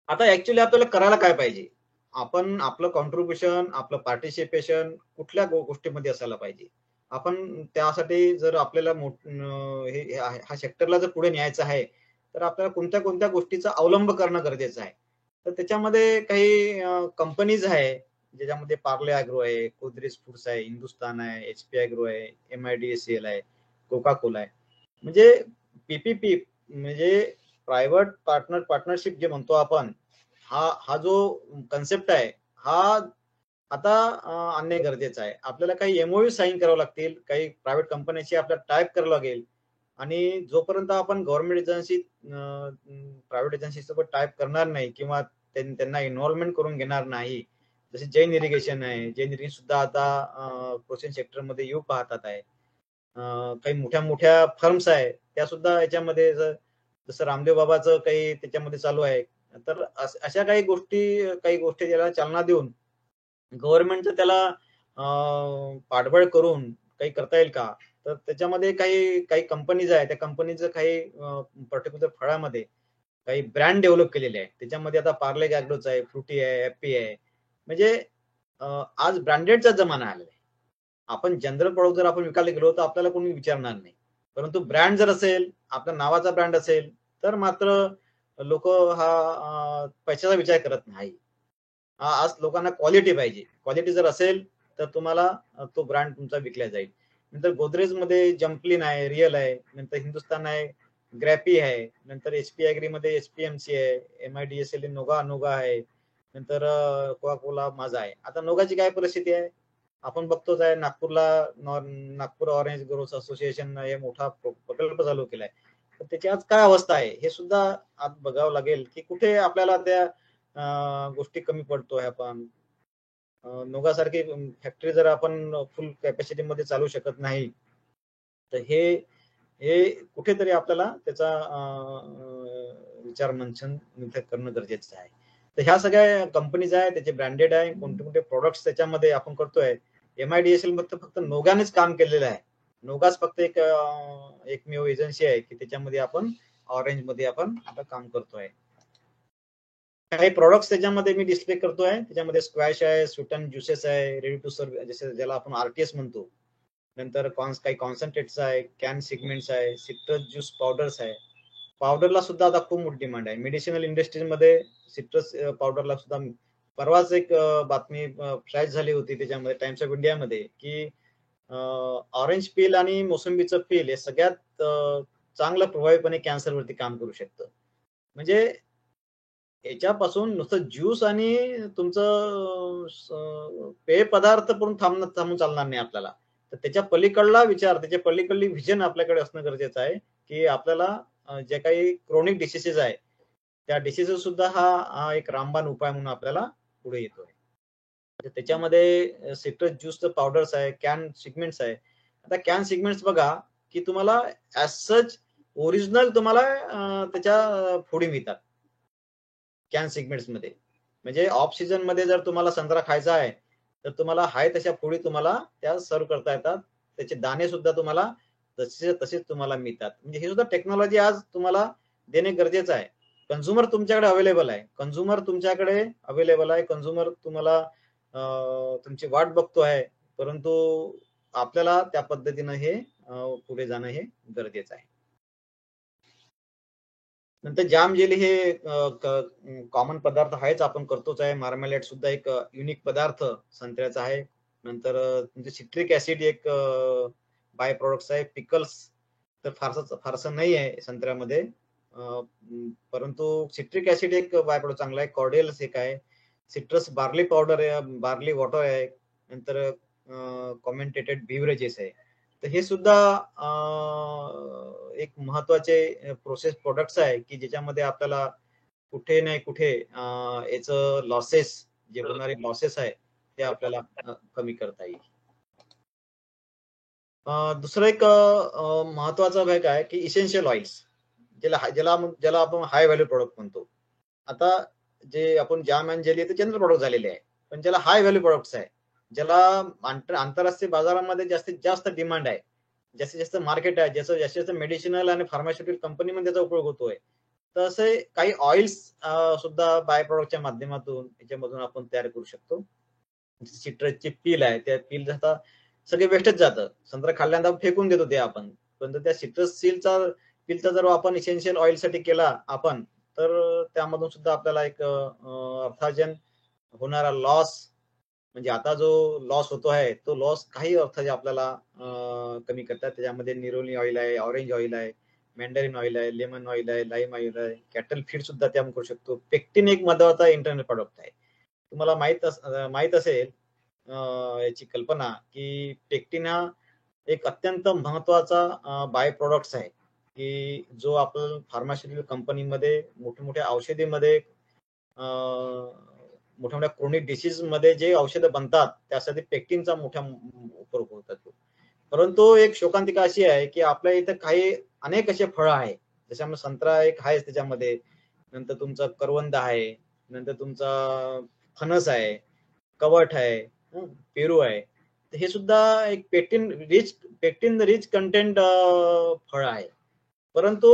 आता ऍक्च्युली आपल्याला करायला काय पाहिजे? आपण आपलं कॉन्ट्रीब्युशन, आपलं पार्टिसिपेशन कुठल्या गोष्टीमध्ये असायला पाहिजे? आपण त्यासाठी जर आपल्याला हा सेक्टरला जर पुढे न्यायचं आहे, तर आपल्याला कोणत्या गोष्टीचा अवलंब करणं गरजेचं आहे. तर त्याच्यामध्ये काही कंपनीज आहे, ज्याच्यामध्ये पार्ले ॲग्रो आहे, गोदरेज फूड्स आहे, हिंदुस्तान आहे, HP ॲग्रो आहे, MIDCL आहे, कोका कोला आहे. म्हणजे PPP म्हणजे प्रायव्हेट पार्टनरशिप जे म्हणतो आपण, हा जो कन्सेप्ट आहे, हा आता आणणे गरजेचं आहे. आपल्याला काही MOU साइन करावे लागतील, काही प्रायव्हेट कंपन्यांशी आपल्याला टायप करावं लागेल. आणि जोपर्यंत आपण गव्हर्नमेंट एजन्सी प्रायव्हेट एजन्सी सोबत टायप करणार नाही किंवा त्यांना इन्व्हॉल्वमेंट करून घेणार नाही, जसे जैन इरिगेशन आहे, जैन इरिगेशन सुद्धा आता प्रोसेस सेक्टरमध्ये येऊ पाहतात आहे. काही मोठ्या मोठ्या फर्म्स आहेत, त्या सुद्धा याच्यामध्ये जसं रामदेव बाबाचं काही त्याच्यामध्ये चालू आहे. तर अशा काही गोष्टी त्याला चालना देऊन गव्हर्नमेंटचं त्याला पाठबळ करून काही करता येईल का? तर त्याच्यामध्ये काही काही कंपनीज आहेत, त्या कंपनीचं काही पर्टिक्युलर फळामध्ये काही ब्रँड डेव्हलप केलेले आहे. त्याच्यामध्ये आता पार्ले ॲग्रोच आहे, फ्रुटी आहे, हॅपी आहे. म्हणजे आज ब्रँडेडचा जमाना आलेला आहे. आपण जनरल प्रॉडक्ट जर आपण विकायला गेलो, तर आपल्याला कोणी विचारणार नाही. परंतु ब्रँड जर असेल, आपल्या नावाचा ब्रँड असेल, तर मात्र लोकं पैशाचा विचार करत नाही. आज लोकांना क्वालिटी पाहिजे. क्वालिटी जर असेल, तर तुम्हाला तो ब्रँड तुमचा विकला जाईल. नंतर गोदरेजमध्ये जम्पलिन आहे, रिअल आहे, नंतर हिंदुस्तान आहे, ग्रॅपी आहे, नंतर एचपी ॲग्रीमध्ये एचपीएमसी आहे, एमआयडीएसएल नोगा आहे, नंतर कोका कोला माझा आहे. आता नोगाची काय परिस्थिती आहे आपण बघतोच आहे. नागपूर ऑरेंज ग्रोथ असोसिएशन हे मोठा प्रकल्प चालू केलाय. तर त्याची आज काय अवस्था आहे हे सुद्धा आज बघावं लागेल की कुठे आपल्याला त्या गोष्टी कमी पडतोय. आपण नोगासारखी फॅक्टरी जर आपण फुल कॅपॅसिटी मध्ये चालू शकत नाही तर हे हे कुठेतरी आपल्याला त्याचा विचार मंथन करणं गरजेचं आहे. तर ह्या सगळ्या कंपनीज आहे, त्याचे ब्रँडेड आहे, कोणते कोणते प्रोडक्ट्स त्याच्यामध्ये आपण करतोय. एमआयडीएसएल मध्ये फक्त नोगानेच काम केलेलं आहे. नोगाच फक्त एकमेव एजन्सी आहे की त्याच्यामध्ये आपण ऑरेंज मध्ये आपण आता काम करतोय. काही प्रोडक्ट्स त्याच्यामध्ये मी डिस्प्ले करतोय. त्याच्यामध्ये स्क्वॅश आहे, स्वीट अँड ज्युसेस आहे, रेडी टू सर्व जसे ज्याला आपण आरटीएस म्हणतो. नंतर काही कॉन्सन्ट्रेट्स आहे, कॅन सिगमेंट्स आहे, सिट्रस ज्यूस पावडर्स आहे. पावडरला सुद्धा आता खूप मोठी डिमांड आहे. मेडिसिनल इंडस्ट्रीमध्ये सिट्रस पावडरला सुद्धा परवाच एक बातमी फ्लॅश झाली होती त्याच्यामध्ये टाइम्स ऑफ इंडियामध्ये की ऑरेंज पील आणि मोसंबीचं पील हे सगळ्यात चांगलं प्रभावीपणे कॅन्सरवरती काम करू शकतं. म्हणजे याच्यापासून नुसतं ज्यूस आणि तुमचं पेय पदार्थ पण थांबून चालणार नाही आपल्याला. तर त्याच्या पलीकडला विचार, त्याच्या पलीकडली व्हिजन आपल्याकडे असणं गरजेचं आहे की आपल्याला जे काही क्रोनिक डिसीजेस आहे त्या डिसीजेस सुद्धा हा एक रामबाण उपाय म्हणून आपल्याला पुढे येतोय. त्याच्यामध्ये सिट्रस ज्यूस पावडर्स आहे, कॅन सिगमेंट्स आहे. आता कॅन सिगमेंट्स बघा की तुम्हाला ऍज सच ओरिजिनल तुम्हाला त्याच्या फोडी मिळतात कॅन सिगमेंट्स मध्ये. म्हणजे ऑफ सीझन मध्ये जर तुम्हाला संत्रा खायचा आहे तर तुम्हाला हाय तशा फोडी तुम्हाला त्या सर्व करता येतात. त्याचे दाणे सुद्धा तुम्हाला तसेच तुम्हाला मिळतात. म्हणजे हे सुद्धा टेक्नॉलॉजी आज तुम्हाला देणे गरजेचं आहे. कंझ्युमर तुमच्याकडे अवेलेबल आहे, कंझ्युमर तुम्हाला तुमची वाट बघतो आहे. परंतु आपल्याला त्या पद्धतीनं हे पुढे जाणं हे गरजेचं आहे. नंतर जाम जेली हे कॉमन पदार्थ आहेच, आपण करतोच आहे. मार्मेलेट सुद्धा एक युनिक पदार्थ संत्र्याचा आहे. नंतर तुमचे सिट्रिक ऍसिड एक बाय प्रोडक्ट्स आहे. पिकल्स तर फारसं नाही आहे संत्र्यामध्ये, परंतु सिट्रिक ऍसिड एक बाय प्रोडक्ट चांगला आहे. कॉर्डियल्स एक आहे. सिट्रस बार्ली पावडर आहे, बार्ली वॉटर आहे. नंतर कॉमेंटेटेड बिव्हरेजेस आहे. तर हे सुद्धा एक महत्वाचे प्रोसेस प्रोडक्ट्स आहे की ज्याच्यामध्ये आपल्याला कुठे नाही कुठे याचं लॉसेस, जे होणारे लॉसेस आहे ते आपल्याला कमी करता येईल. दुसरं एक महत्वाचा भाग आहे की इसेन्शियल ऑइल्स, ज्याला आपण हाय व्हॅल्यू प्रोडक्ट म्हणतो. आता जे आपण जाम अँड जेली ते जनरल प्रोडक्ट झालेले आहे, पण ज्याला हाय व्हॅल्यू प्रोडक्ट्स आहे, ज्याला आंतरराष्ट्रीय बाजारामध्ये जास्तीत जास्त डिमांड आहे, जास्तीत जास्त मार्केट आहे, ज्याचं जास्तीत जास्त मेडिसिनल आणि फार्मास्युटिकल कंपनीमध्ये त्याचा उपयोग होतोय. तर असे काही ऑइल्स सुद्धा बाय प्रोडक्टच्या माध्यमातून याच्यामधून आपण तयार करू शकतो. सिट्रसची पील आहे, त्या पील आता सगळे वेस्टच जातं. संत्रा खाल्ल्यानंतर फेकून देतो ते आपण, पण त्या सिट्रस पीलचा जर आपण इसेन्शियल ऑइल साठी केला आपण, तर त्यामधून सुद्धा आपल्याला एक अर्थार्जन होणारा लॉस, म्हणजे आता जो लॉस होतो आहे तो लॉस काही अर्थाचे आपल्याला कमी करतात. त्याच्यामध्ये निरोली ऑइल आहे, ऑरेंज ऑइल आहे, मॅन्डरिन ऑइल आहे, लेमन ऑइल आहे, लाईम ऑइल आहे, कॅटल फीड सुद्धा ते आपण करू शकतो. पेक्टिन एक महत्वाचा इंटरनल प्रोडक्ट आहे. तुम्हाला माहित असेल याची कल्पना की पेक्टिन हा एक अत्यंत महत्वाचा बाय प्रोडक्ट्स आहे की जो आपण फार्मास्युटिकल कंपनीमध्ये मोठ्या औषधीमध्ये मोठ्या क्रोनिक डिसीज मध्ये जे औषधं बनतात त्यासाठी पेक्टिनचा मोठा उपयोग होतात. परंतु एक शोकांतिका अशी आहे की आपल्या इथं अनेक असे फळं आहे, जशामध्ये संत्रा एक आहे त्याच्यामध्ये, नंतर तुमचा करवंद आहे, नंतर तुमचा फणस आहे, कवठ आहे, पेरू आहे. हे सुद्धा एक पेक्टिन रिच कंटेंट फळ आहे. परंतु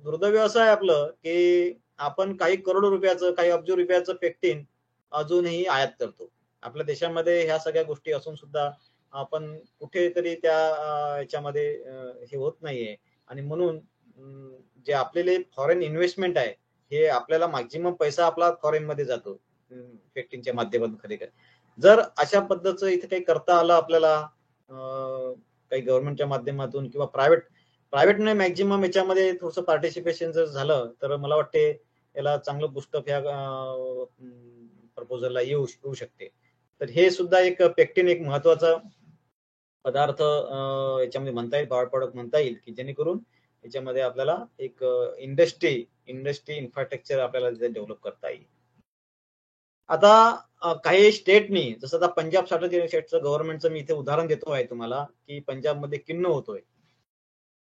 दुर्दैव असं आहे आपलं की आपण काही करोडो रुपयाचं, काही अब्ज रुपयाचं पेक्टिन अजूनही आयात करतो. आपल्या देशामध्ये ह्या सगळ्या गोष्टी असून सुद्धा आपण कुठेतरी त्या याच्यामध्ये हे होत नाहीये. आणि म्हणून जे आपले फॉरेन इन्व्हेस्टमेंट आहे हे आपल्याला मॅक्झिमम पैसा आपला फॉरेन मध्ये जातो पेक्टिनच्या माध्यमातून खरेदी. जर अशा पद्धतीचं इथे काही करता आलं आपल्याला काही गव्हर्नमेंटच्या माध्यमातून किंवा प्रायव्हेटने मॅक्झिमम याच्यामध्ये थोडंसं पार्टिसिपेशन जर झालं तर मला वाटते याला चांगलं बुस्टअप ह्या प्रपोजलला येऊ शकते. तर हे सुद्धा एक पेक्टिन एक महत्वाचा पदार्थ याच्यामध्ये म्हणता येईल, बाय प्रॉडक्ट म्हणता येईल, की जेणेकरून याच्यामध्ये आपल्याला एक इंडस्ट्री इन्फ्रास्ट्रक्चर आपल्याला डेव्हलप करता येईल. आता काही स्टेटनी जसं आता पंजाब स्टेटचं गव्हर्नमेंटचं मी इथे उदाहरण देतो आहे तुम्हाला, की पंजाबमध्ये किन्नौ होतोय.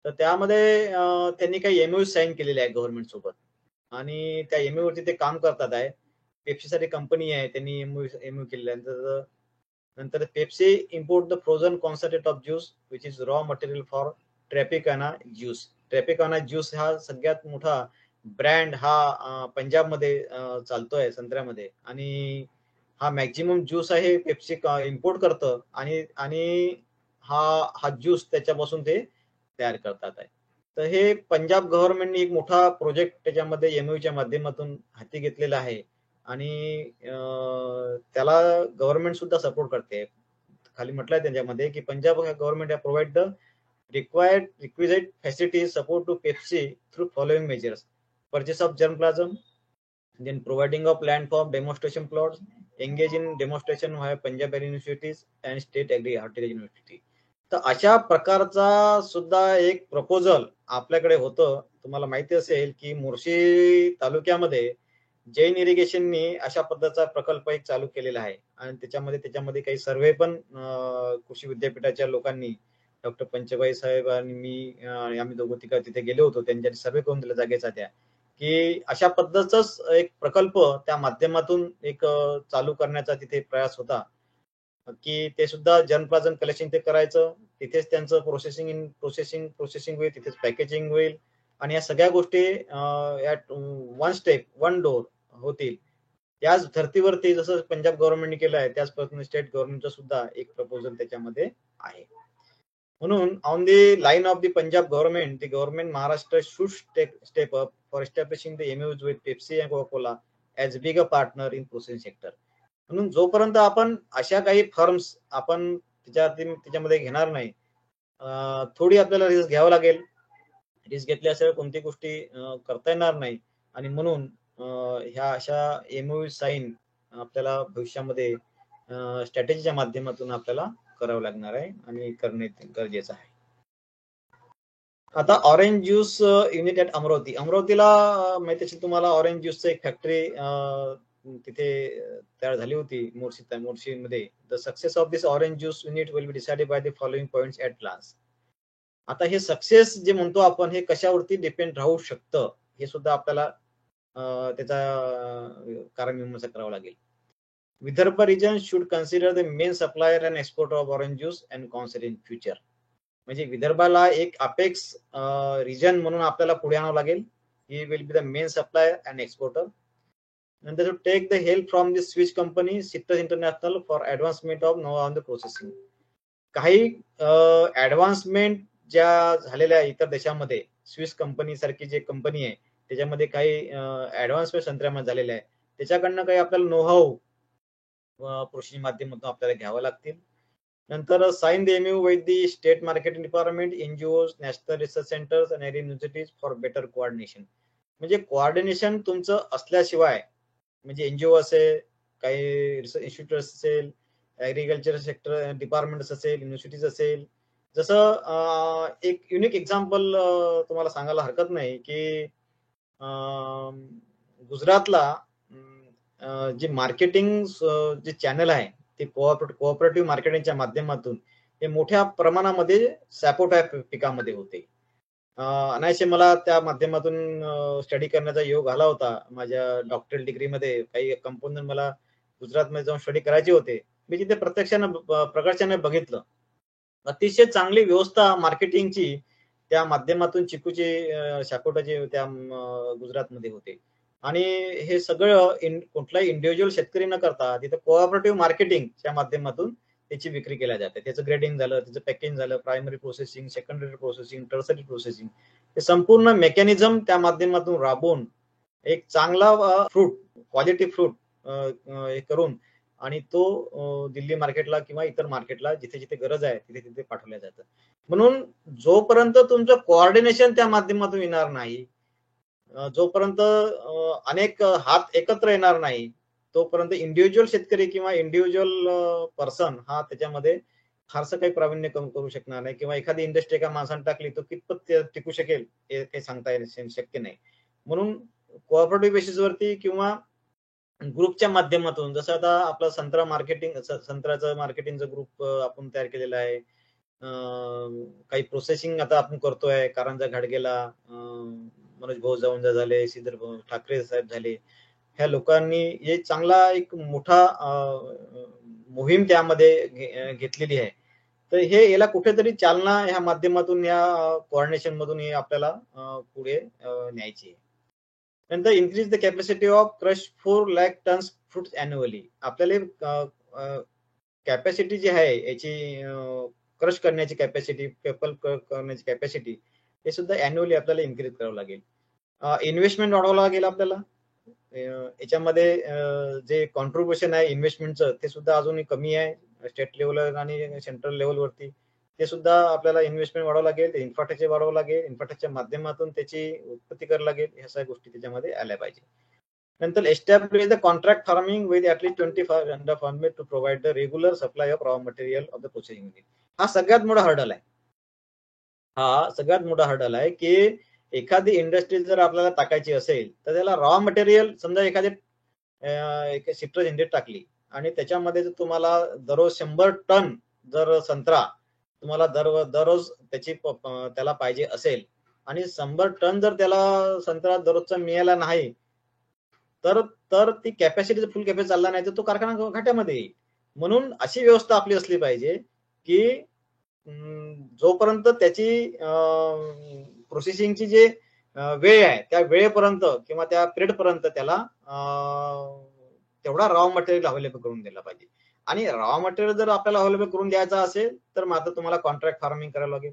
तर त्यामध्ये त्यांनी काही एमओयू साईन केलेले आहे गव्हर्नमेंट सोबत आणि त्या एमओयू वरती ते काम करतात आहे. पेप्सीसाठी कंपनी आहे, त्यांनी एमओयू केलेला आहे. नंतर Pepsi import the frozen concentrate of juice which is raw material for Tropicana juice. Tropicana juice हा सगळ्यात मोठा ब्रँड हा पंजाबमध्ये चालतोय संत्र्यामध्ये आणि हा मॅक्झिमम ज्यूस आहे पेप्सी इम्पोर्ट करतं आणि हा ज्यूस त्याच्यापासून ते तयार करतात आहे. तर हे पंजाब गव्हर्नमेंटने एक मोठा प्रोजेक्ट त्याच्यामध्ये एमओयूच्या माध्यमातून हाती घेतलेला आहे आणि त्याला गव्हर्नमेंट सुद्धा सपोर्ट करते. खाली म्हटलंय त्याच्यामध्ये की Punjab government provide the requisite facilities support to Pepsi through following measures: purchase of germplasm, then providing of land for demonstration plots, engage in demonstration via Punjab universities and state horticulture university. तर अशा प्रकारचा सुद्धा एक proposal आपल्याकडे होतं. तुम्हाला माहिती असेल की मोर्शी तालुक्यामध्ये जैन इरिगेशननी अशा पद्धतीचा प्रकल्प एक चालू केलेला आहे आणि त्याच्यामध्ये काही सर्वे पण कृषी विद्यापीठाच्या लोकांनी डॉक्टर पंचबाई साहेब आणि मी आम्ही दोघं तिथे गेलो होतो. त्यांच्या सर्वे करून दिला जागेचा त्या की अशा पद्धतीचाच एक प्रकल्प त्या माध्यमातून एक चालू करण्याचा तिथे प्रयास होता की ते सुद्धा जर्मप्लाझम कलेक्शन ते करायचं. तिथेच त्यांचं प्रोसेसिंग होईल, तिथेच पॅकेजिंग होईल आणि या सगळ्या गोष्टी वन स्टेप वन डोर होतील. त्याच धर्तीवरती जसं पंजाब गव्हर्नमेंटने केलं आहे त्याच पद्धतीने स्टेट गव्हर्नमेंटचं सुद्धा एक प्रपोजल त्याच्यामध्ये आहे. म्हणून on the line of the Punjab government, the government Maharashtra should step up for establishing the MoUs with Pepsi and Coca Cola as big a partner in processing sector. म्हणून जोपर्यंत आपण अशा काही फर्म्स आपण त्याच्यामध्ये घेणार नाही, थोडी आपल्याला रिस्क घ्यावं लागेल. रिस्क घेतल्याशिवाय कोणती गोष्टी करता येणार नाही आणि म्हणून ह्या अशा एमओयू साईन आपल्याला भविष्यामध्ये स्ट्रॅटेजीच्या माध्यमातून आपल्याला करावं लागणार आहे आणि करणे गरजेचं आहे. आता ऑरेंज ज्यूस युनिट ॲट अमरावतीला माहिती असेल तुम्हाला, ऑरेंज ज्यूसचं एक फॅक्टरी तिथे तयार झाली होती मोर्शीमध्ये. The success of this orange juice unit will be decided by the following points at glance. आता हे सक्सेस जे म्हणतो आपण हे कशावरती डिपेंड राहू शकतं हे सुद्धा आपल्याला त्याचा कारण विमर्श करावा लागेल. Vidarbha region should consider the main supplier and exporter of orange juice and consider in future. म्हणजे विदर्भाला एक अपेक्स रिजन म्हणून आपल्याला पुढे आणावं लागेल. He will be the main supplier and exporter. नंतर to take the help from the Swiss company Citrus International for advancement of know on the processing. काही ऍडव्हान्समेंट ज्या झालेल्या इतर देशामध्ये स्विस कंपनी सारखी जे कंपनी आहे त्याच्यामध्ये काही ऍडव्हान्समेंट संत्र्यामध्ये झालेल्या आहे. त्याच्याकडनं काही आपल्याला नो हाऊ प्रोसेसिंग माध्यमातून आपल्याला घ्यावं लागतील. नंतर sign the MOU with the state marketing department, NGOs, national research centres आणि युनिव्हर्सिटीज फॉर बेटर कोऑर्डिनेशन. म्हणजे कोऑर्डिनेशन तुमचं असल्याशिवाय म्हणजे एनजीओ असेल, काही रिसर्च इन्स्टिट्यूट असेल, ऍग्रिकल्चर सेक्टर डिपार्टमेंट असेल, युनिव्हर्सिटीज असेल. जसं एक युनिक एक्झाम्पल तुम्हाला सांगायला हरकत नाही की गुजरातला जे मार्केटिंग जे चॅनल आहे ते कोऑपरेटिव्ह मार्केटिंगच्या माध्यमातून हे मोठ्या प्रमाणामध्ये सॅपोटा पिकामध्ये होते. अनायसे मला त्या माध्यमातून स्टडी करण्याचा योग आला होता. माझ्या डॉक्टरल डिग्रीमध्ये काही कंपोनंट मला गुजरातमध्ये जाऊन स्टडी करायचे होते. मी तिथे प्रकर्षाने बघितलं. अतिशय चांगली व्यवस्था मार्केटिंगची त्या माध्यमातून चिकूचे सॅपोटाचे त्या गुजरातमध्ये होते आणि हे सगळं कुठलाही इंडिव्हिज्युअल शेतकरी न करता तिथे कोऑपरेटिव्ह मार्केटिंगच्या माध्यमातून त्याची विक्री केल्या जाते. त्याचं ग्रेडिंग झालं, त्याचं पॅकिंग झालं, primary processing, secondary processing, tertiary processing, हे संपूर्ण मेकॅनिझम त्या माध्यमातून राबवून एक चांगला फ्रूट, क्वालिटी फ्रूट हे करून आणि तो दिल्ली मार्केटला किंवा इतर मार्केटला जिथे जिथे गरज आहे तिथे तिथे पाठवल्या जातं. म्हणून जोपर्यंत तुमचं कोऑर्डिनेशन त्या माध्यमातून येणार नाही, जोपर्यंत अनेक हात एकत्र येणार नाही, तोपर्यंत इंडिव्हिज्युअल शेतकरी किंवा इंडिव्हिज्युअल पर्सन हा त्याच्यामध्ये फारसं काही प्रावीण्य करू शकणार नाही, किंवा एखादी इंडस्ट्री एका माणसाने टाकली तो कितपत टिकू शकेल हे काही सांगता येणं शक्य नाही. म्हणून कोऑपरेटिव्ह बेसिसवरती किंवा ग्रुपच्या माध्यमातून, जसं आता आपलं संत्रा मार्केटिंग, संत्र्याचं मार्केटिंगचा ग्रुप आपण तयार केलेला आहे. काही प्रोसेसिंग आता आपण करतोय. कारंजा घाडगेला मनोज भाऊ जाऊंजा झाले, श्रीधर भाऊ ठाकरे साहेब झाले, ह्या लोकांनी हे चांगला एक मोठा मोहीम त्यामध्ये घेतलेली आहे. तर हे याला कुठेतरी चालना ह्या माध्यमातून, या कोऑर्डिनेशन मधून हे आपल्याला पुढे न्यायची आहे. नंतर increase the capacity of crush 4 lakh tons fruits annually. आपल्याला कॅपॅसिटी जी आहे याची क्रश करण्याची कॅपॅसिटी, पेपल करण्याची कॅपॅसिटी, हे सुद्धा अॅन्युअली आपल्याला इन्क्रीज करावं लागेल. इन्व्हेस्टमेंट वाढवावं लागेल आपल्याला. याच्यामध्ये जे कॉन्ट्रीब्युशन आहे इन्व्हेस्टमेंटचं ते सुद्धा अजूनही कमी आहे स्टेट लेवलवर आणि सेंट्रल लेवलवरती. ते सुद्धा आपल्याला इन्व्हेस्टमेंट वाढवावं लागेल, इन्फ्रास्ट्रक्चर वाढवावं लागेल, इन्फ्रास्ट्रक्चर माध्यमातून त्याची उत्पत्ती करावं लागेल. ह्या सगळ्या गोष्टी त्याच्यामध्ये आल्या पाहिजे. नंतर establish the contract farming with at least 25 under farmer to provide the regular supply of raw material of the processing unit. हा सगळ्यात मोठा हर्डल आहे. हा सगळ्यात मोठा हर्डल आहे की एखादी इंडस्ट्री जर आपल्याला टाकायची असेल तर त्याला रॉ मटेरियल, समजा एखादी एक सिट्रस इंडेट टाकली आणि त्याच्यामध्ये जर तुम्हाला दररोज 100 टन जर संत्रा तुम्हाला दररोज त्याला पाहिजे असेल आणि 100 टन जर त्याला संत्रा दररोजचा मिळाला नाही तर तर ती कॅपॅसिटी, फुल कॅपॅसिटी चालला नाही तर तो कारखाना घाट्यामध्ये येईल. म्हणून अशी व्यवस्था आपली असली पाहिजे की जोपर्यंत त्याची प्रोसेसिंगची जे वेळ आहे त्या वेळेपर्यंत किंवा त्या पिरियड पर्यंत त्याला तेवढा रॉ मटेरियल अवेलेबल करून दिला पाहिजे. आणि रॉ मटेरियल जर आपल्याला अवेलेबल करून द्यायचा असेल तर मात्र तुम्हाला कॉन्ट्रॅक्ट फार्मिंग करावं लागेल.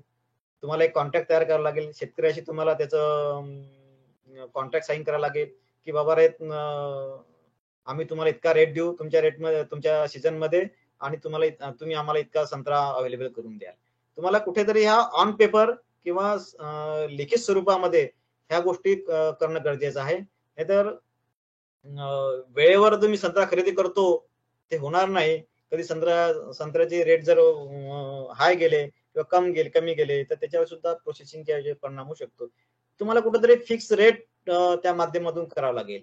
तुम्हाला एक कॉन्ट्रॅक्ट तयार करावं लागेल. शेतकऱ्याशी तुम्हाला त्याचं कॉन्ट्रॅक्ट साईन करावं लागेल की बाबा रे आम्ही तुम्हाला इतका रेट देऊ तुमच्या रेटमध्ये, तुमच्या सीझन मध्ये, आणि तुम्ही आम्हाला इतका संत्रा अवेलेबल करून द्याल. तुम्हाला कुठेतरी ह्या ऑन पेपर किंवा लिखित स्वरूपामध्ये ह्या गोष्टी करणं गरजेचं आहे. नाहीतर वेळेवर तुम्ही संत्रा खरेदी करतो ते होणार नाही. कधी संत्र्याचे रेट जर हाय गेले किंवा कमी गेले तर त्याच्यावर सुद्धा प्रोसेसिंगचे परिणाम होऊ शकतो. तुम्हाला कुठेतरी फिक्स रेट त्या माध्यमातून करावा लागेल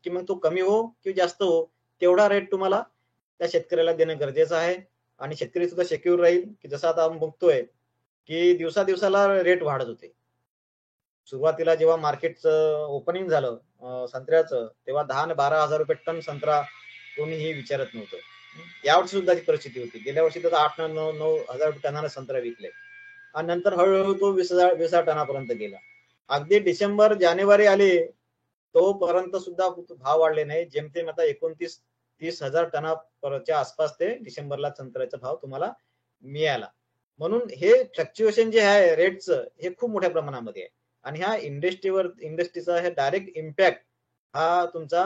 की मग तो कमी हो किंवा जास्त हो तेवढा रेट तुम्हाला त्या शेतकऱ्याला देणं गरजेचं आहे. आणि शेतकरी सुद्धा सिक्युअर राहील की जसं आता आपण बघतोय की दिवसाला रेट वाढत होते. सुरुवातीला जेव्हा मार्केटचं ओपनिंग झालं संत्र्याचं तेव्हा 10 आणि 12 हजार रुपये टन संत्रा कोणीही विचारत नव्हतं. यावर्षी सुद्धा ती परिस्थिती होती. गेल्या वर्षी तर 8-9 हजार टनाला संत्रा विकले आणि नंतर हळूहळू तो 20,000 टनापर्यंत गेला. अगदी डिसेंबर जानेवारी आले तोपर्यंत सुद्धा भाव वाढले नाही. जेमतेम आता 29-30 हजार टनाच्या आसपास ते डिसेंबरला संत्र्याचा भाव तुम्हाला मिळाला. म्हणून हे फ्लक्च्युएशन जे आहे रेटचं हे खूप मोठ्या प्रमाणामध्ये आहे. आणि ह्या इंडस्ट्रीचा हे डायरेक्ट इम्पॅक्ट हा तुमचा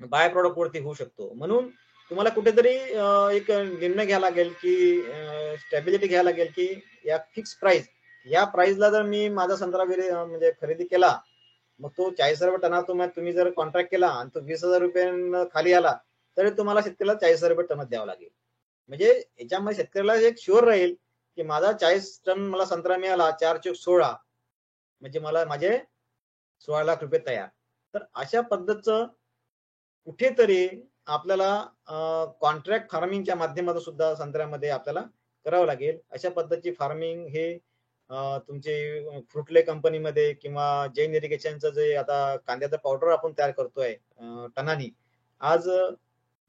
बाय प्रॉडक्ट वरती होऊ शकतो. म्हणून तुम्हाला कुठेतरी एक निर्णय घ्यावा लागेल की स्टॅबिलिटी घ्यायला लागेल की या फिक्स प्राइस, या प्राइसला जर मी माझा संत्रा म्हणजे खरेदी केला मग तो 40,000 टना तुम्ही जर कॉन्ट्रॅक्ट केला आणि तो 20,000 रुपयांना खाली आला तरी तुम्हाला शेतकऱ्याला 40,000 रुपये टन द्यावा लागेल. म्हणजे याच्यामध्ये शेतकऱ्याला एक शुअर राहील की माझा 40 टन मला संत्रा मिळाला, 4×16 म्हणजे मला माझे 16 लाख रुपये तयार. तर अशा पद्धतीचं कुठेतरी आपल्याला कॉन्ट्रॅक्ट फार्मिंगच्या माध्यमातून सुद्धा संत्र्यामध्ये आपल्याला करावं लागेल. अशा पद्धतीची फार्मिंग हे तुमचे फ्रुटले कंपनीमध्ये किंवा जैन इरिगेशनचं जे आता कांद्याचं पावडर आपण तयार करतोय टनानी, आज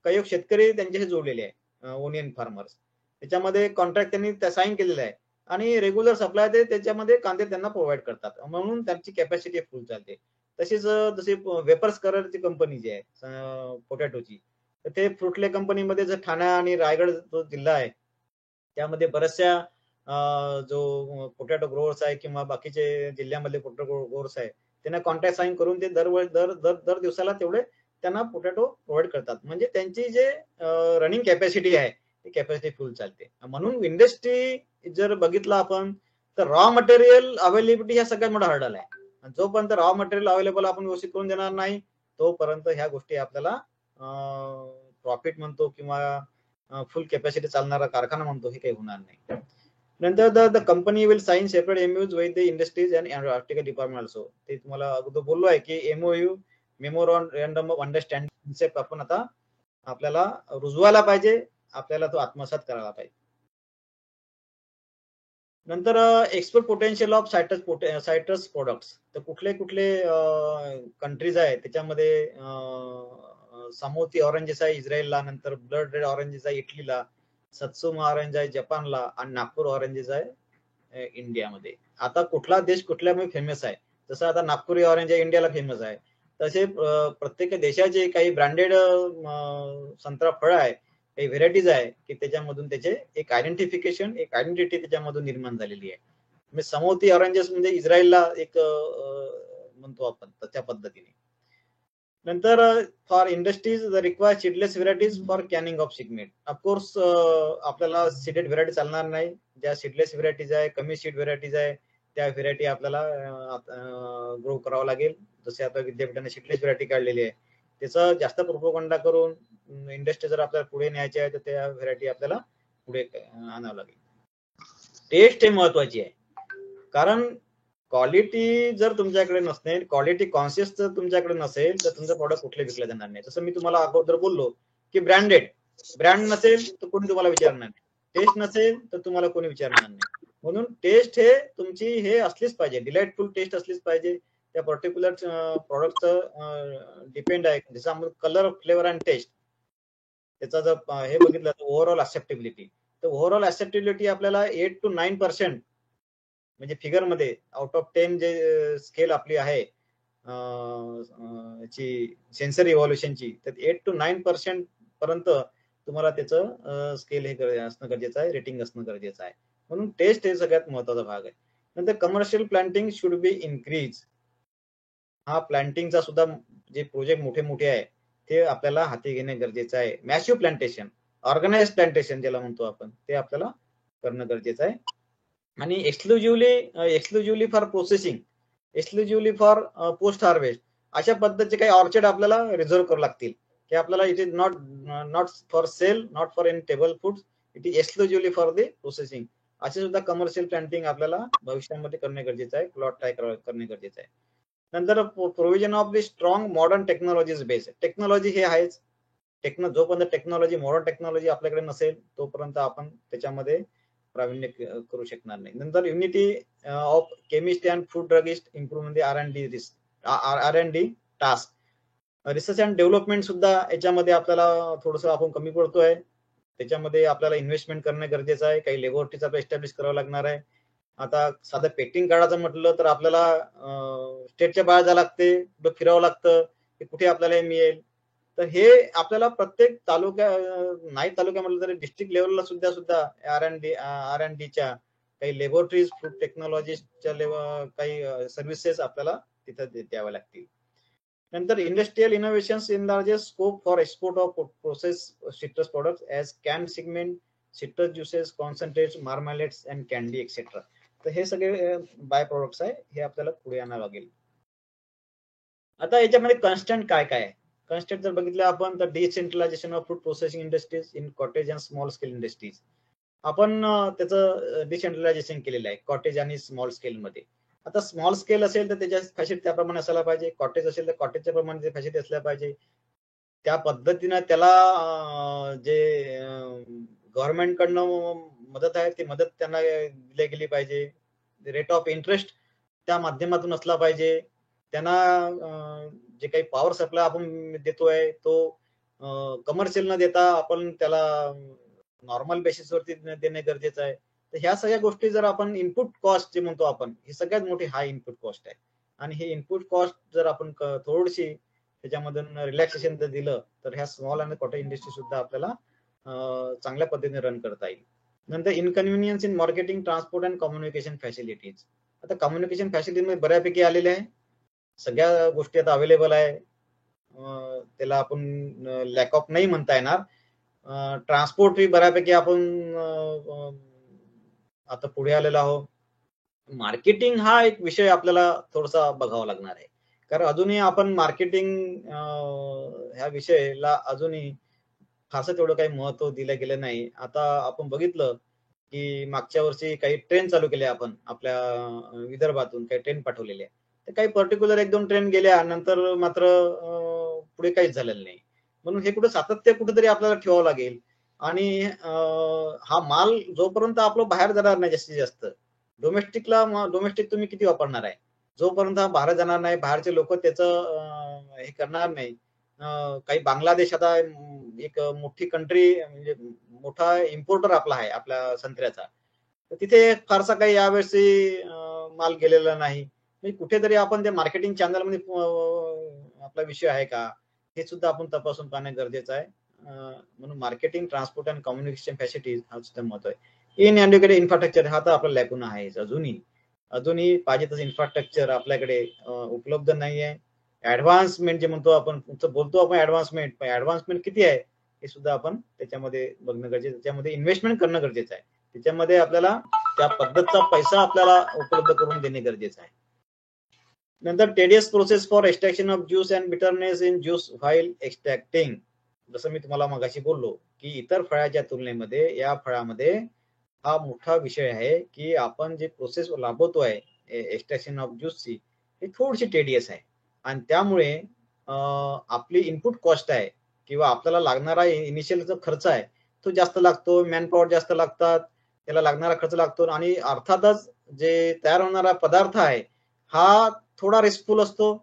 काही शेतकरी त्यांच्याशी जोडलेले आहे ओनियन फार्मर्स. त्याच्यामध्ये कॉन्ट्रॅक्ट त्यांनी साईन केलेला आहे आणि रेग्युलर सप्लाय ते त्याच्यामध्ये कांदे त्यांना प्रोव्हाइड करतात. म्हणून त्यांची कॅपॅसिटी फुल चालते. तशीच जशी वेपर्स कररची कंपनी जी आहे पोटॅटोची, तर ते फ्रुटले कंपनीमध्ये जर ठाणा आणि रायगड जो जिल्हा आहे त्यामध्ये बऱ्याचशा जो पोटॅटो ग्रोअर्स आहे किंवा बाकीचे जिल्ह्यामधले पोटॅटो ग्रोअर्स आहे त्यांना कॉन्ट्रॅक्ट साईन करून ते दर दिवसाला तेवढे त्यांना पोटॅटो प्रोव्हाइड करतात. म्हणजे त्यांची जे रनिंग कॅपॅसिटी आहे ती कॅपॅसिटी फुल चालते. म्हणून इंडस्ट्री जर बघितलं आपण तर रॉ मटेरियल अवेलेबिलिटी हा सगळ्यात मोठा हर्डल आहे. जोपर्यंत रॉ मटेरियल अवेलेबल आपण व्यवस्थित करून देणार नाही तोपर्यंत ह्या गोष्टी आपल्याला प्रॉफिट म्हणतो किंवा फुल कॅपॅसिटी चालणारा कारखाना म्हणतो हे काही होणार नाही. नंतर the company will sign separate MOUs with the industries and article department also. ते तुम्हाला अगोदर बोललो आहे की MOU memorandum of understanding concept आपण आता आपल्याला रुजवायला पाहिजे, आपल्याला तो आत्मसात करायला पाहिजे. नंतर export potential of citrus products. तर कुठले कुठले कंट्रीज आहे त्याच्यामध्ये सामोती ऑरेंजेस आहे इस्रायलला, नंतर ब्लड रेड ऑरेंजेस आहे इटलीला, सत्सुमा ऑरेंज आहे जपानला आणि नागपूर ऑरेंजेस आहे इंडियामध्ये. आता कुठला देश कुठल्यामुळे फेमस आहे, जसं आता नागपुरी ऑरेंज आहे इंडियाला फेमस आहे, तसे प्रत्येक देशाचे काही ब्रँडेड संत्रा फळ आहे, काही व्हेरायटीज आहे की त्याच्यामधून त्याचे एक आयडेंटिफिकेशन एक आयडेंटिटी त्याच्यामधून निर्माण झालेली आहे. म्हणजे समोती ऑरेंजेस म्हणजे इस्रायलला एक म्हणतो आपण त्या पद्धतीने. नंतर for industries require seedless varieties for canning of segment. Of course आपल्याला सीडेड व्हेरायटी चालणार नाही. ज्या सीडलेस व्हेरायटीज आहे कमी सीड व्हेरायटीज आहे त्या व्हेरायटी आपल्याला ग्रो करावं लागेल. जसे आता विद्यापीठाने सीडलेस व्हेरायटी काढलेली आहे त्याचा जास्त प्रोपोगंडा करून इंडस्ट्री जर आपल्याला पुढे न्यायची आहे तर त्या व्हेरायटी आपल्याला पुढे आणावं लागेल. टेस्ट हे महत्वाची आहे, कारण क्वालिटी जर तुमच्याकडे नसेल, क्वालिटी कॉन्शियस जर तुमच्याकडे नसेल तर तुमचं प्रॉडक्ट कुठले विकले जाणार नाही. जसं मी तुम्हाला अगोदर बोललो की ब्रँड नसेल तर कोणी तुम्हाला विचारणार नाही, टेस्ट नसेल तर तुम्हाला कोणी विचारणार नाही. म्हणून टेस्ट हे तुमची हे असलीच पाहिजे, डिलाइटफुल टेस्ट असलीच पाहिजे. त्या पर्टिक्युलर प्रॉडक्टचं डिपेंड आहे. जसं कलर फ्लेवर अँड टेस्ट त्याचा जर हे बघितलं तर ओव्हरऑल ऍक्सेप्टेबिलिटी, तर ओव्हरऑल ऍक्सेप्टेबिलिटी आपल्याला 8 to 9% म्हणजे फिगर मध्ये आउट ऑफ 10 जे स्केल आपली आहे सेन्सरी इव्हॉल्युशनची, तर 8 to 9% पर्यंत तुम्हाला त्याचं स्केल हे असणं गरजेचं आहे, रेटिंग असणं गरजेचं आहे. म्हणून टेस्ट हे सगळ्यात महत्वाचा भाग आहे. नंतर commercial planting should be increase. हा प्लांटिंगचा सुद्धा जे प्रोजेक्ट मोठे मोठे आहे ते आपल्याला हाती घेणे गरजेचं आहे. मॅसिव्ह प्लांटेशन, ऑर्गनाइज प्लांटेशन ज्याला म्हणतो आपण, ते आपल्याला करणं गरजेचं आहे. आणि exclusively for processing, exclusively for post harvest अशा पद्धतीचे काही ऑर्चर्ड आपल्याला रिझर्व करावं लागतील की आपल्याला it is not for sale, not for in table foods, it is exclusively for the processing. असे सुद्धा कमर्शियल प्लांटिंग आपल्याला भविष्यामध्ये करणे गरजेचं आहे, प्लॉट ट्राय करणे गरजेचं आहे. नंतर provision of the strong modern technologies base. Technology हे आहेच, जोपर्यंत टेक्नॉलॉजी मॉडर्न टेक्नॉलॉजी आपल्याकडे नसेल तोपर्यंत आपण त्याच्यामध्ये प्रावीण्य करू शकणार नाही. नंतर unity of chemist and food druggist improve R&D task. Research and development सुद्धा याच्यामध्ये आपल्याला थोडंसं आपण कमी पडतोय, त्याच्यामध्ये आपल्याला इन्व्हेस्टमेंट करणं गरजेचं आहे. काही लॅबोरेटरीज आपल्याला एस्टॅब्लिश करावं लागणार आहे. आता साधं पेटिंग काढायचं म्हटलं तर आपल्याला स्टेटच्या बाहेर जावं लागते, फिरावं लागतं की कुठे आपल्याला हे मिळेल. तर हे आपल्याला प्रत्येक नाही तालुक्या म्हटलं तरी डिस्ट्रिक्ट लेवलला सुद्धा R&Dच्या काही लॅबोरेटरीज, फूड टेक्नॉलॉजीच्या काही सर्व्हिसेस आपल्याला तिथं द्याव्या लागतील. नंतर industrial innovations in largest scope for export of process citrus products as can segment, citrus juices, concentrates, marmalades and candy etcetera. तर हे सगळे बाय प्रोडक्ट्स आहे, हे आपल्याला पुढे आणावं लागेल. आता याच्यामध्ये कन्स्टंट काय काय आहे? कन्स्टंट जर बघितलं आपण तर decentralisation of food processing industries in cottage and small scale industries. आपण त्याचं डिसेंट्रलायझेशन केलेलं आहे कॉटेज आणि स्मॉल स्केल मध्ये. आता स्मॉल स्केल असेल तर त्याच्या फॅसिलिटी त्याप्रमाणे असायला पाहिजे, कॉटेज असेल तर कॉटेजच्या प्रमाणे फॅसिलिटी असल्या पाहिजे. त्या पद्धतीनं त्याला जे गव्हर्नमेंट कडनं मदत आहे ती मदत त्यांना दिली गेली पाहिजे. रेट ऑफ इंटरेस्ट त्या माध्यमातून असला पाहिजे. त्यांना जे काही पॉवर सप्लाय आपण देतोय तो कमर्शियल न देता आपण त्याला नॉर्मल बेसिसवरती देणे गरजेचं आहे. तर ह्या सगळ्या गोष्टी जर आपण इनपुट कॉस्ट जे म्हणतो आपण, ही सगळ्यात मोठी हाय इनपुट कॉस्ट आहे. आणि हे इनपुट कॉस्ट जर आपण थोडीशी त्याच्यामधून रिलॅक्सेशन जर दिलं तर ह्या स्मॉल आणि कॉटेज इंडस्ट्री सुद्धा आपल्याला चांगल्या पद्धतीने रन करता येईल. नंतर inconvenience in marketing, transport and communication facilities. आता कम्युनिकेशन फॅसिलिटी मध्ये बऱ्यापैकी आलेले आहे, सगळ्या गोष्टी आता अवेलेबल आहे. त्याला आपण लॅक ऑफ नाही म्हणता येणार. ट्रान्सपोर्ट ही बऱ्यापैकी आपण आता पुढे आलेलो आहोत. मार्केटिंग हा एक विषय आपल्याला थोडासा बघावा लागणार आहे, कारण अजूनही आपण मार्केटिंग ह्या विषयाला अजूनही फारसं तेवढं काही महत्व दिलं गेलं नाही. आता आपण बघितलं की मागच्या वर्षी काही ट्रेन चालू केल्या आपण आपल्या विदर्भातून काही ट्रेन पाठवलेल्या, तर काही पर्टिक्युलर 1-2 ट्रेन गेल्या, नंतर मात्र पुढे काहीच झालेलं नाही. म्हणून हे कुठं सातत्य कुठेतरी आपल्याला ठेवावं लागेल. आणि हा माल जोपर्यंत आपलं बाहेर जाणार नाही जास्तीत जास्त, डोमेस्टिक तुम्ही किती वापरणार आहे, जोपर्यंत हा बाहेर जाणार नाही, बाहेरचे लोक त्याचं हे करणार नाही. काही बांगलादेश आता एक मोठी कंट्री म्हणजे मोठा इम्पोर्टर आपला आहे आपल्या संत्र्याचा, तर तिथे फारसा काही यावेळेस माल गेलेला नाही. म्हणजे कुठेतरी आपण त्या मार्केटिंग चॅनल मध्ये आपला विषय आहे का, हे सुद्धा आपण तपासून पाहणं गरजेचं आहे. म्हणून marketing, transport and communication facilities हा सुद्धा महत्व आहे. एज्युकेटेड इन्फ्रास्ट्रक्चर हा तर आपला लॅकून आहे अजूनही पाहिजे तसं इन्फ्रास्ट्रक्चर आपल्याकडे उपलब्ध नाही आहे. ऍडव्हान्समेंट जे म्हणतो आपण बोलतो आपण ऍडव्हान्समेंट किती आहे हे सुद्धा आपण त्याच्यामध्ये बघणं गरजेचं, त्याच्यामध्ये इन्व्हेस्टमेंट करणं गरजेचं आहे. त्याच्यामध्ये आपल्याला त्या पद्धतीचा पैसा आपल्याला उपलब्ध करून देणे गरजेचं आहे. नंतर tedious process for extraction of juice and bitterness in juice while extracting. जसं मी तुम्हाला मगाशी बोललो की इतर फळाच्या तुलनेमध्ये या फळामध्ये हा मोठा विषय आहे की आपण जे प्रोसेस राबवतोय एक्सट्रॅक्शन ऑफ ज्यूसची, ही थोडीशी टेडियस आहे. आणि त्यामुळे आपली इनपुट कॉस्ट आहे किंवा आपल्याला लागणारा इनिशियल जो खर्च आहे तो जास्त लागतो, मॅनपॉवर जास्त लागतात, त्याला लागणारा खर्च लागतो. आणि अर्थातच जे तयार होणारा पदार्थ आहे हा थोडा रिस्कफुल असतो.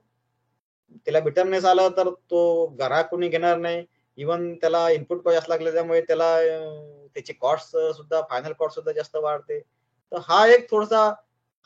त्याला बिटरनेस आलं तर तो ग्राहक कोणी घेणार नाही. इव्हन त्याला इनपुट जास्त लागले त्यामुळे त्याला त्याची कॉस्ट सुद्धा, फायनल कॉस्ट सुद्धा जास्त वाढते. तर हा एक थोडासा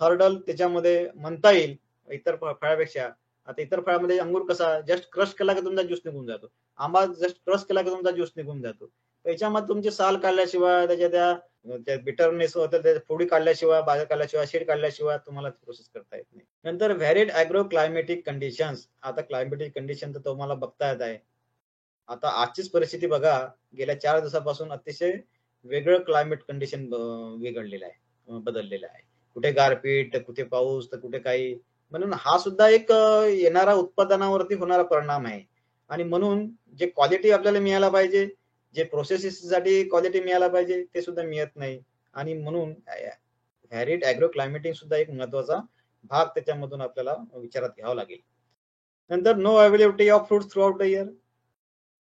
हर्डल त्याच्यामध्ये म्हणता येईल इतर फळापेक्षा. आता इतर फळामध्ये अंगूर कसा जस्ट क्रश केला की तुमचा ज्यूस निघून जातो, आंबा जस्ट क्रश केला की तुमचा ज्यूस निघून जातो. त्याच्यामध्ये तुमची साल काढल्याशिवाय, त्याच्या त्या बिटरनेस होतं त्या फोडी काढल्याशिवाय, बाहेर काढल्याशिवाय, शीड काढल्याशिवाय तुम्हाला प्रोसेस करता येत नाही. नंतर व्हॅरिड ॲग्रो क्लायमेटिक कंडिशन्स. आता क्लायमेटिक कंडिशन तर तुम्हाला बघता येत आहे. आता आजचीच परिस्थिती बघा, गेल्या 4 दिवसापासून अतिशय वेगळं क्लायमेट कंडिशन बिघडलेलं आहे, बदललेलं आहे. कुठे गारपीट, कुठे पाऊस, तर कुठे काही. म्हणून हा सुद्धा एक येणारा उत्पादनावरती होणारा परिणाम आहे. आणि म्हणून जे क्वालिटी आपल्याला मिळायला पाहिजे, जे प्रोसेससाठी क्वालिटी मिळायला पाहिजे, ते सुद्धा मिळत नाही. आणि म्हणून व्हॅरिड ॲग्रो क्लायमेटिंग सुद्धा एक महत्वाचा भाग त्याच्यामधून आपल्याला विचारात घ्यावा लागेल. नंतर no availability of fruits throughout the year.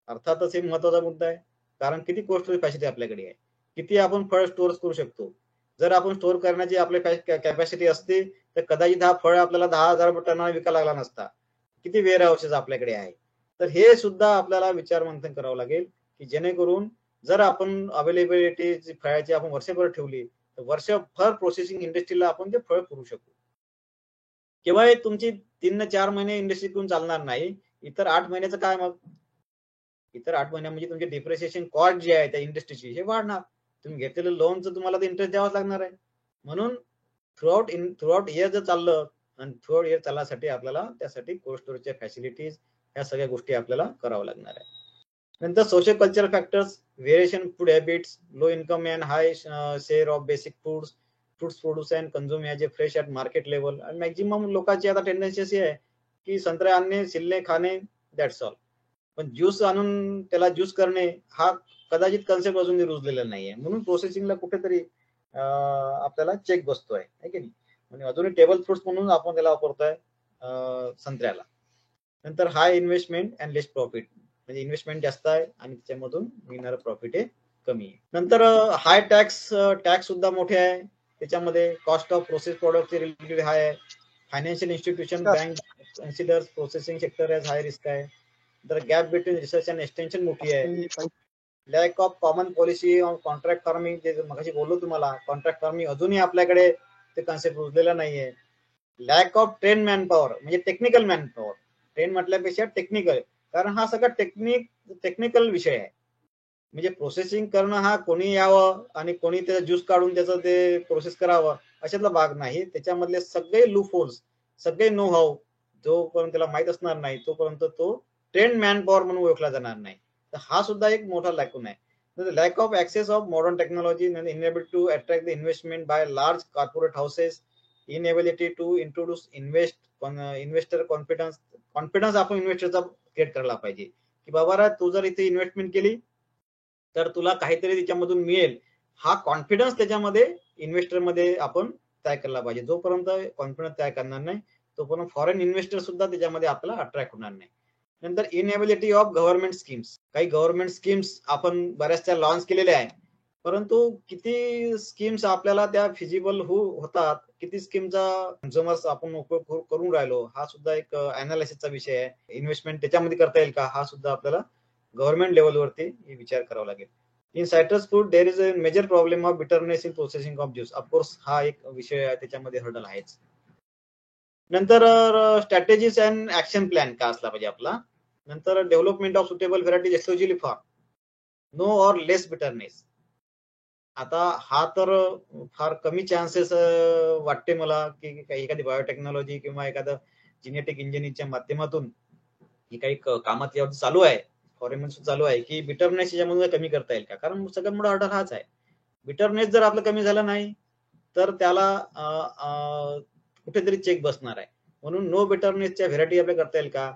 अर्थातच एक महत्वाचा मुद्दा आहे, कारण किती स्टोरेज फॅसिलिटी आपल्याकडे आहे, किती आपण फळ स्टोअर करू शकतो. जर आपण स्टोअर करण्याची आपली कॅपॅसिटी असते तर कदाचित हा फळ आपल्याला 10,000 टनाला विकायला लागला नसता. किती वेअर हाऊसेस आपल्याकडे आहे. तर हे सुद्धा आपल्याला विचार मंथन करावं लागेल की जेणेकरून जर आपण अवेलेबिलिटी फळाची आपण वर्षभर ठेवली तर वर्षभर प्रोसेसिंग इंडस्ट्रीला आपण ते फळ पुरवू शकू. केव्हा तुमची 3 ते 4 महिने इंडस्ट्री करून चालणार नाही. इतर 8 महिन्याचं काय मग? इतर 8 महिन्या म्हणजे तुमचे डिप्रिसिएशन कॉस्ट जे आहे त्या इंडस्ट्रीची हे वाढणार. तुम्ही घेतलेलं लोनचं तुम्हाला तर इंटरेस्ट द्यावाच लागणार आहे. म्हणून थ्रूआउट इयर जर चाललं आणि थ्रूआउट इयर चालण्यासाठी आपल्याला त्यासाठी कोल्ड स्टोरेजच्या फॅसिलिटीज ह्या सगळ्या गोष्टी आपल्याला करावं लागणार आहे. नंतर social cultural factors, variation food habits, low income and high share of basic fruits produce and consume याचे फ्रेश ॲट मार्केट लेवल. आणि मॅक्झिमम लोकांची आता टेंडन्सी अशी आहे की संत्रे आणणे, छिलणे, खाणे, दॅट्स ऑल. पण ज्यूस आणून त्याला ज्यूस करणे हा कदाचित कन्सेप्ट अजून रुजलेला नाहीये. म्हणून प्रोसेसिंगला कुठेतरी आपल्याला चेक बसतोय, है की नाही. म्हणजे अजूनही टेबल फ्रुट्स म्हणून आपण त्याला वापरतोय संत्र्याला. नंतर हाय इन्व्हेस्टमेंट अँड लेस प्रॉफिट, म्हणजे इन्व्हेस्टमेंट जास्त आहे आणि त्याच्यामधून मिळणारं प्रॉफिट हे कमी आहे. नंतर हाय टॅक्स सुद्धा मोठे आहे. त्याच्यामध्ये कॉस्ट ऑफ प्रोसेस प्रोडक्टचे रिलेटेड हाय आहे. Financial institution, bank considers processing sector as high risk आहे. तर gap between research and extension मोठी आहे. Lack of common policy on contract farming, जे मगाशी बोललो तुम्हाला, कॉन्ट्रॅक्ट फार्मिंग अजूनही आपल्याकडे ते कन्सेप्ट रुजलेला नाहीये. लॅक ऑफ ट्रेन मॅनपॉवर, म्हणजे टेक्निकल मॅनपॉवर. ट्रेन म्हटल्यापेक्षा टेक्निकल, कारण हा सगळा टेक्निकल विषय आहे. म्हणजे प्रोसेसिंग करणं हा कोणी यावं आणि कोणी त्याचा ज्यूस काढून त्याचं ते प्रोसेस करावं अशातला भाग नाही. त्याच्यामधले सगळे लूप होल्स, सगळे नो हाऊ जोपर्यंत त्याला माहित असणार नाही तोपर्यंत तो ट्रेन मॅन पॉवर म्हणून ओळखला जाणार नाही. तर हा सुद्धा एक मोठा लॅकून आहे. Lack of access of modern technology enable to attract the investment by large corporate houses, inability to introduce investor confidence आपण इन्व्हेस्टरचा क्रिएट करायला पाहिजे की बाबा तू जर इथे इन्व्हेस्टमेंट केली तर तुला काहीतरी त्याच्यामधून मिळेल, हा कॉन्फिडन्स त्याच्यामध्ये इन्व्हेस्टर मध्ये आपण तयार करायला पाहिजे. जोपर्यंत कॉन्फिडन्स तयार करणार नाही तोपर्यंत फॉरेन इन्व्हेस्टर सुद्धा त्याच्यामध्ये आपल्याला अट्रॅक्ट होणार नाही. नंतर इनएबिलिटी ऑफ गव्हर्नमेंट स्कीम्स, काही गव्हर्नमेंट स्कीम्स आपण बऱ्याचशा लॉन्च केलेल्या आहे, परंतु किती स्कीम्स आपल्याला त्या फिजिबल होतात, किती स्कीमचा कन्झ्युमर्स आपण उपयोग करून राहिलो, हा सुद्धा एक अनालिसिसचा विषय आहे. इन्व्हेस्टमेंट त्याच्यामध्ये करता येईल का, हा सुद्धा आपल्याला गव्हर्नमेंट लेवलवरती विचार करावा लागेल. In citrus fruit there is a major problem of bitterness in processing of juice. Of course हा एक विषय आहे, त्याच्यामध्ये हर्डल आहेच. नंतर स्ट्रॅटेजीज अँड ऍक्शन प्लॅन काय असला पाहिजे आपला. नंतर development of suitable varieties exclusively for no or less bitterness. आता हा तर फार कमी चान्सेस वाटते मला की एखादी बायोटेक्नॉलॉजी किंवा एखादं जेनेटिक इंजिनिअरिंगच्या माध्यमातून ही काही कामात यावरती चालू आहे, फॉरेन चालू आहे की बिटरनेस याच्यामध्ये कमी करता येईल का. कारण सगळ्यात मोठा ऑर्डर हाच आहे. बिटरनेस जर आपलं कमी झालं नाही तर त्याला कुठेतरी चेक बसणार आहे. म्हणून नो बिटरनेसच्या व्हेरायटी आपल्या करता येईल का.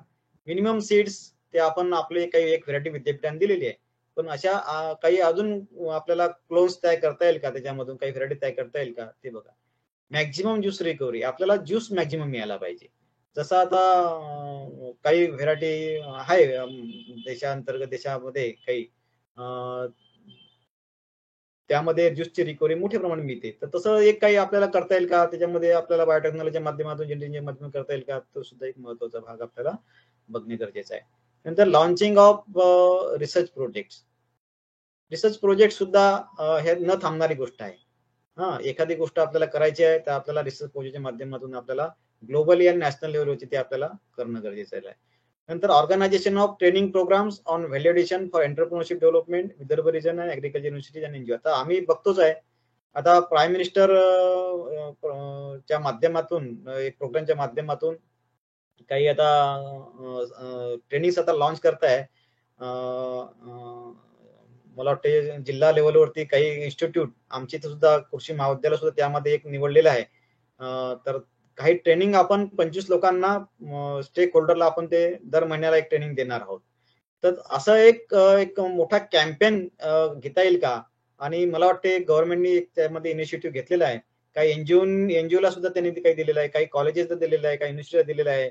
मिनिमम सीड्स ते आपण आपले काही एक व्हेरायटी विद्यापीठाने दिलेली आहे, पण अशा काही अजून आपल्याला क्लोन्स तयार करता येईल का, त्याच्यामधून काही व्हेरायटी तयार करता येईल का ते बघा. मॅक्झिमम ज्यूस रिकव्हरी, आपल्याला ज्यूस मॅक्झिमम मिळायला पाहिजे. जसं आता काही व्हेरायटी आहे देशांतर्गत देशामध्ये काही त्यामध्ये ज्यूसची रिकव्हरी मोठ्या प्रमाणात मिळते. तर तसं एक काही आपल्याला करता येईल का, त्याच्यामध्ये आपल्याला बायोटेक्नॉलॉजीच्या माध्यमातून जेनेटिकच्या माध्यमातून करता येईल का, तो सुद्धा एक महत्वाचा भाग आपल्याला बघणे गरजेचं आहे. नंतर launching of research project. Research project सुद्धा हे न थांबणारी गोष्ट आहे. एखादी गोष्ट आपल्याला करायची आहे तर आपल्याला रिसर्च प्रोजेक्टच्या माध्यमातून आपल्याला ग्लोबली आणि नॅशनल लेवलवरती ते आपल्याला करणं गरजेचं आहे. नंतर organisation of training programmes on validation for entrepreneurship development Vidarbha region and agriculture universities and NGO. आता आम्ही बघतोच आहे, आता प्राईम मिनिस्टर च्या माध्यमातून एक प्रोग्रामच्या माध्यमातून काही आता ट्रेनिंग आता लॉन्च करताय. मला वाटते जिल्हा लेवलवरती काही इन्स्टिट्यूट, आमची सुद्धा कृषी महाविद्यालय सुद्धा त्यामध्ये एक निवडलेलं आहे. तर काही ट्रेनिंग आपण 25 लोकांना स्टेक होल्डरला आपण ते दर महिन्याला एक ट्रेनिंग देणार आहोत. तर असं एक मोठा कॅम्पेन घेता येईल का. आणि मला वाटते गव्हर्नमेंटनी त्यामध्ये इनिशिएटिव्ह घेतलेला आहे. काही एनजीओला सुद्धा त्यांनी काही दिलेलं आहे, काही कॉलेजेसला दिलेलं आहे, काही युनिव्हर्सिटीला दिलेलं आहे.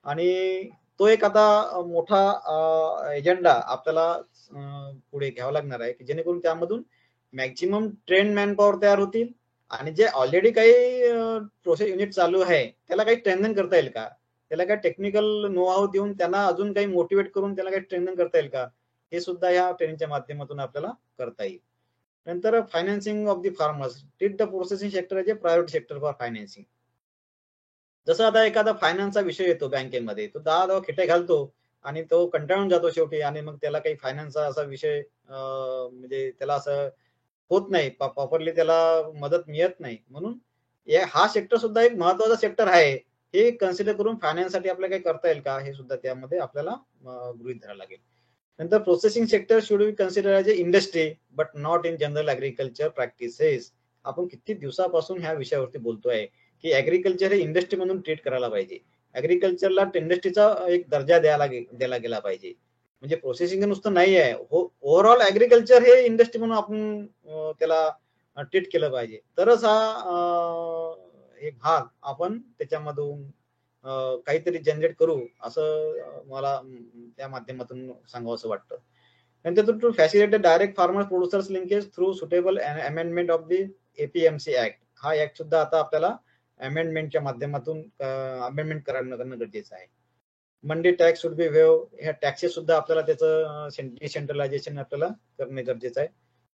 आणि तो एक आता मोठा एजेंडा आपल्याला पुढे घ्यावा लागणार आहे की जेणेकरून त्यामधून मॅक्झिमम ट्रेन मॅन पॉवर तयार होतील आणि जे ऑलरेडी काही प्रोसेस युनिट चालू आहे त्याला काही स्ट्रेंथन करता येईल का, त्याला काही टेक्निकल नो हाऊ देऊन त्यांना अजून काही मोटिवेट करून त्याला काही स्ट्रेंथन करता येईल का, हे सुद्धा या ट्रेनिंगच्या माध्यमातून आपल्याला करता येईल. नंतर financing of the farmers, treat the processing sector as a private sector for financing. जसं आता एखादा फायनान्सचा विषय येतो बँकेमध्ये, तो 10 खिटे घालतो आणि तो कंटाळून जातो शेवटी, आणि मग त्याला काही फायनान्सचा असा विषय म्हणजे त्याला असं होत नाही, प्रॉपरली त्याला मदत मिळत नाही. म्हणून हा सेक्टर सुद्धा एक महत्वाचा सेक्टर आहे. हे कन्सिडर करून फायनान्ससाठी आपल्याला काही करता येईल का, हे सुद्धा त्यामध्ये आपल्याला गृहीत धरावं लागेल. नंतर processing sector should be consider as a industry but not in general agriculture practices. आपण किती दिवसापासून ह्या विषयावरती बोलतोय की ऍग्रिकल्चर हे इंडस्ट्री म्हणून ट्रीट करायला पाहिजे. ऍग्रिकल्चरला इंडस्ट्रीचा एक दर्जा द्यायला गेला पाहिजे. म्हणजे प्रोसेसिंग नुसतं नाही आहे, ओव्हरऑल ऍग्रिकल्चर हे इंडस्ट्री म्हणून आपण त्याला ट्रीट केलं पाहिजे. तरच हा एक भाग आपण त्याच्यामधून काहीतरी जनरेट करू, असं मला त्या माध्यमातून सांगावं असं वाटतं. नंतर to facilitate direct farmers producers linkage through suitable amendment of the APMC act. हा ऍक्ट सुद्धा आता आपल्याला अमेंडमेंटच्या माध्यमातून अमेंडमेंट करणं गरजेचं आहे. Mandi tax should be waive, ह्या टॅक्सेस सुद्धा आपल्याला त्याचं डिसेंट्रलायझेशन आपल्याला करणे गरजेचं आहे.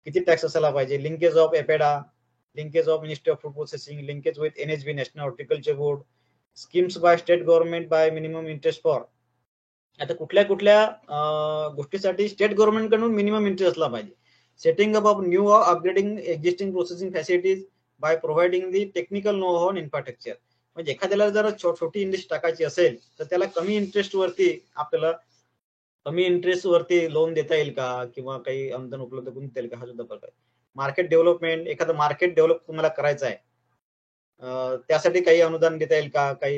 किती टॅक्स असायला पाहिजे, linkage of APEDA, linkage of ministry of food processing, linkage with NHB national horticulture board, schemes by state government by minimum interest for. आता कुठल्या गोष्टीसाठी स्टेट गव्हर्नमेंट कडून मिनिमम इंटरेस्ट असला पाहिजे. Setting up of new upgrading existing processing facilities by providing the technical know how on infrastructure. म्हणजे एखाद्याला जर छोटी इंडस्ट्री टाकायची असेल तर त्याला कमी इंटरेस्ट वरती आपल्याला कमी इंटरेस्ट वरती लोन देता येईल का किंवा काही अनुदान उपलब्ध करून देता येईल का, हा सुद्धा फरक आहे. मार्केट डेव्हलपमेंट, एखादं मार्केट डेव्हलप तुम्हाला करायचं आहे, त्यासाठी काही अनुदान देता येईल का, काही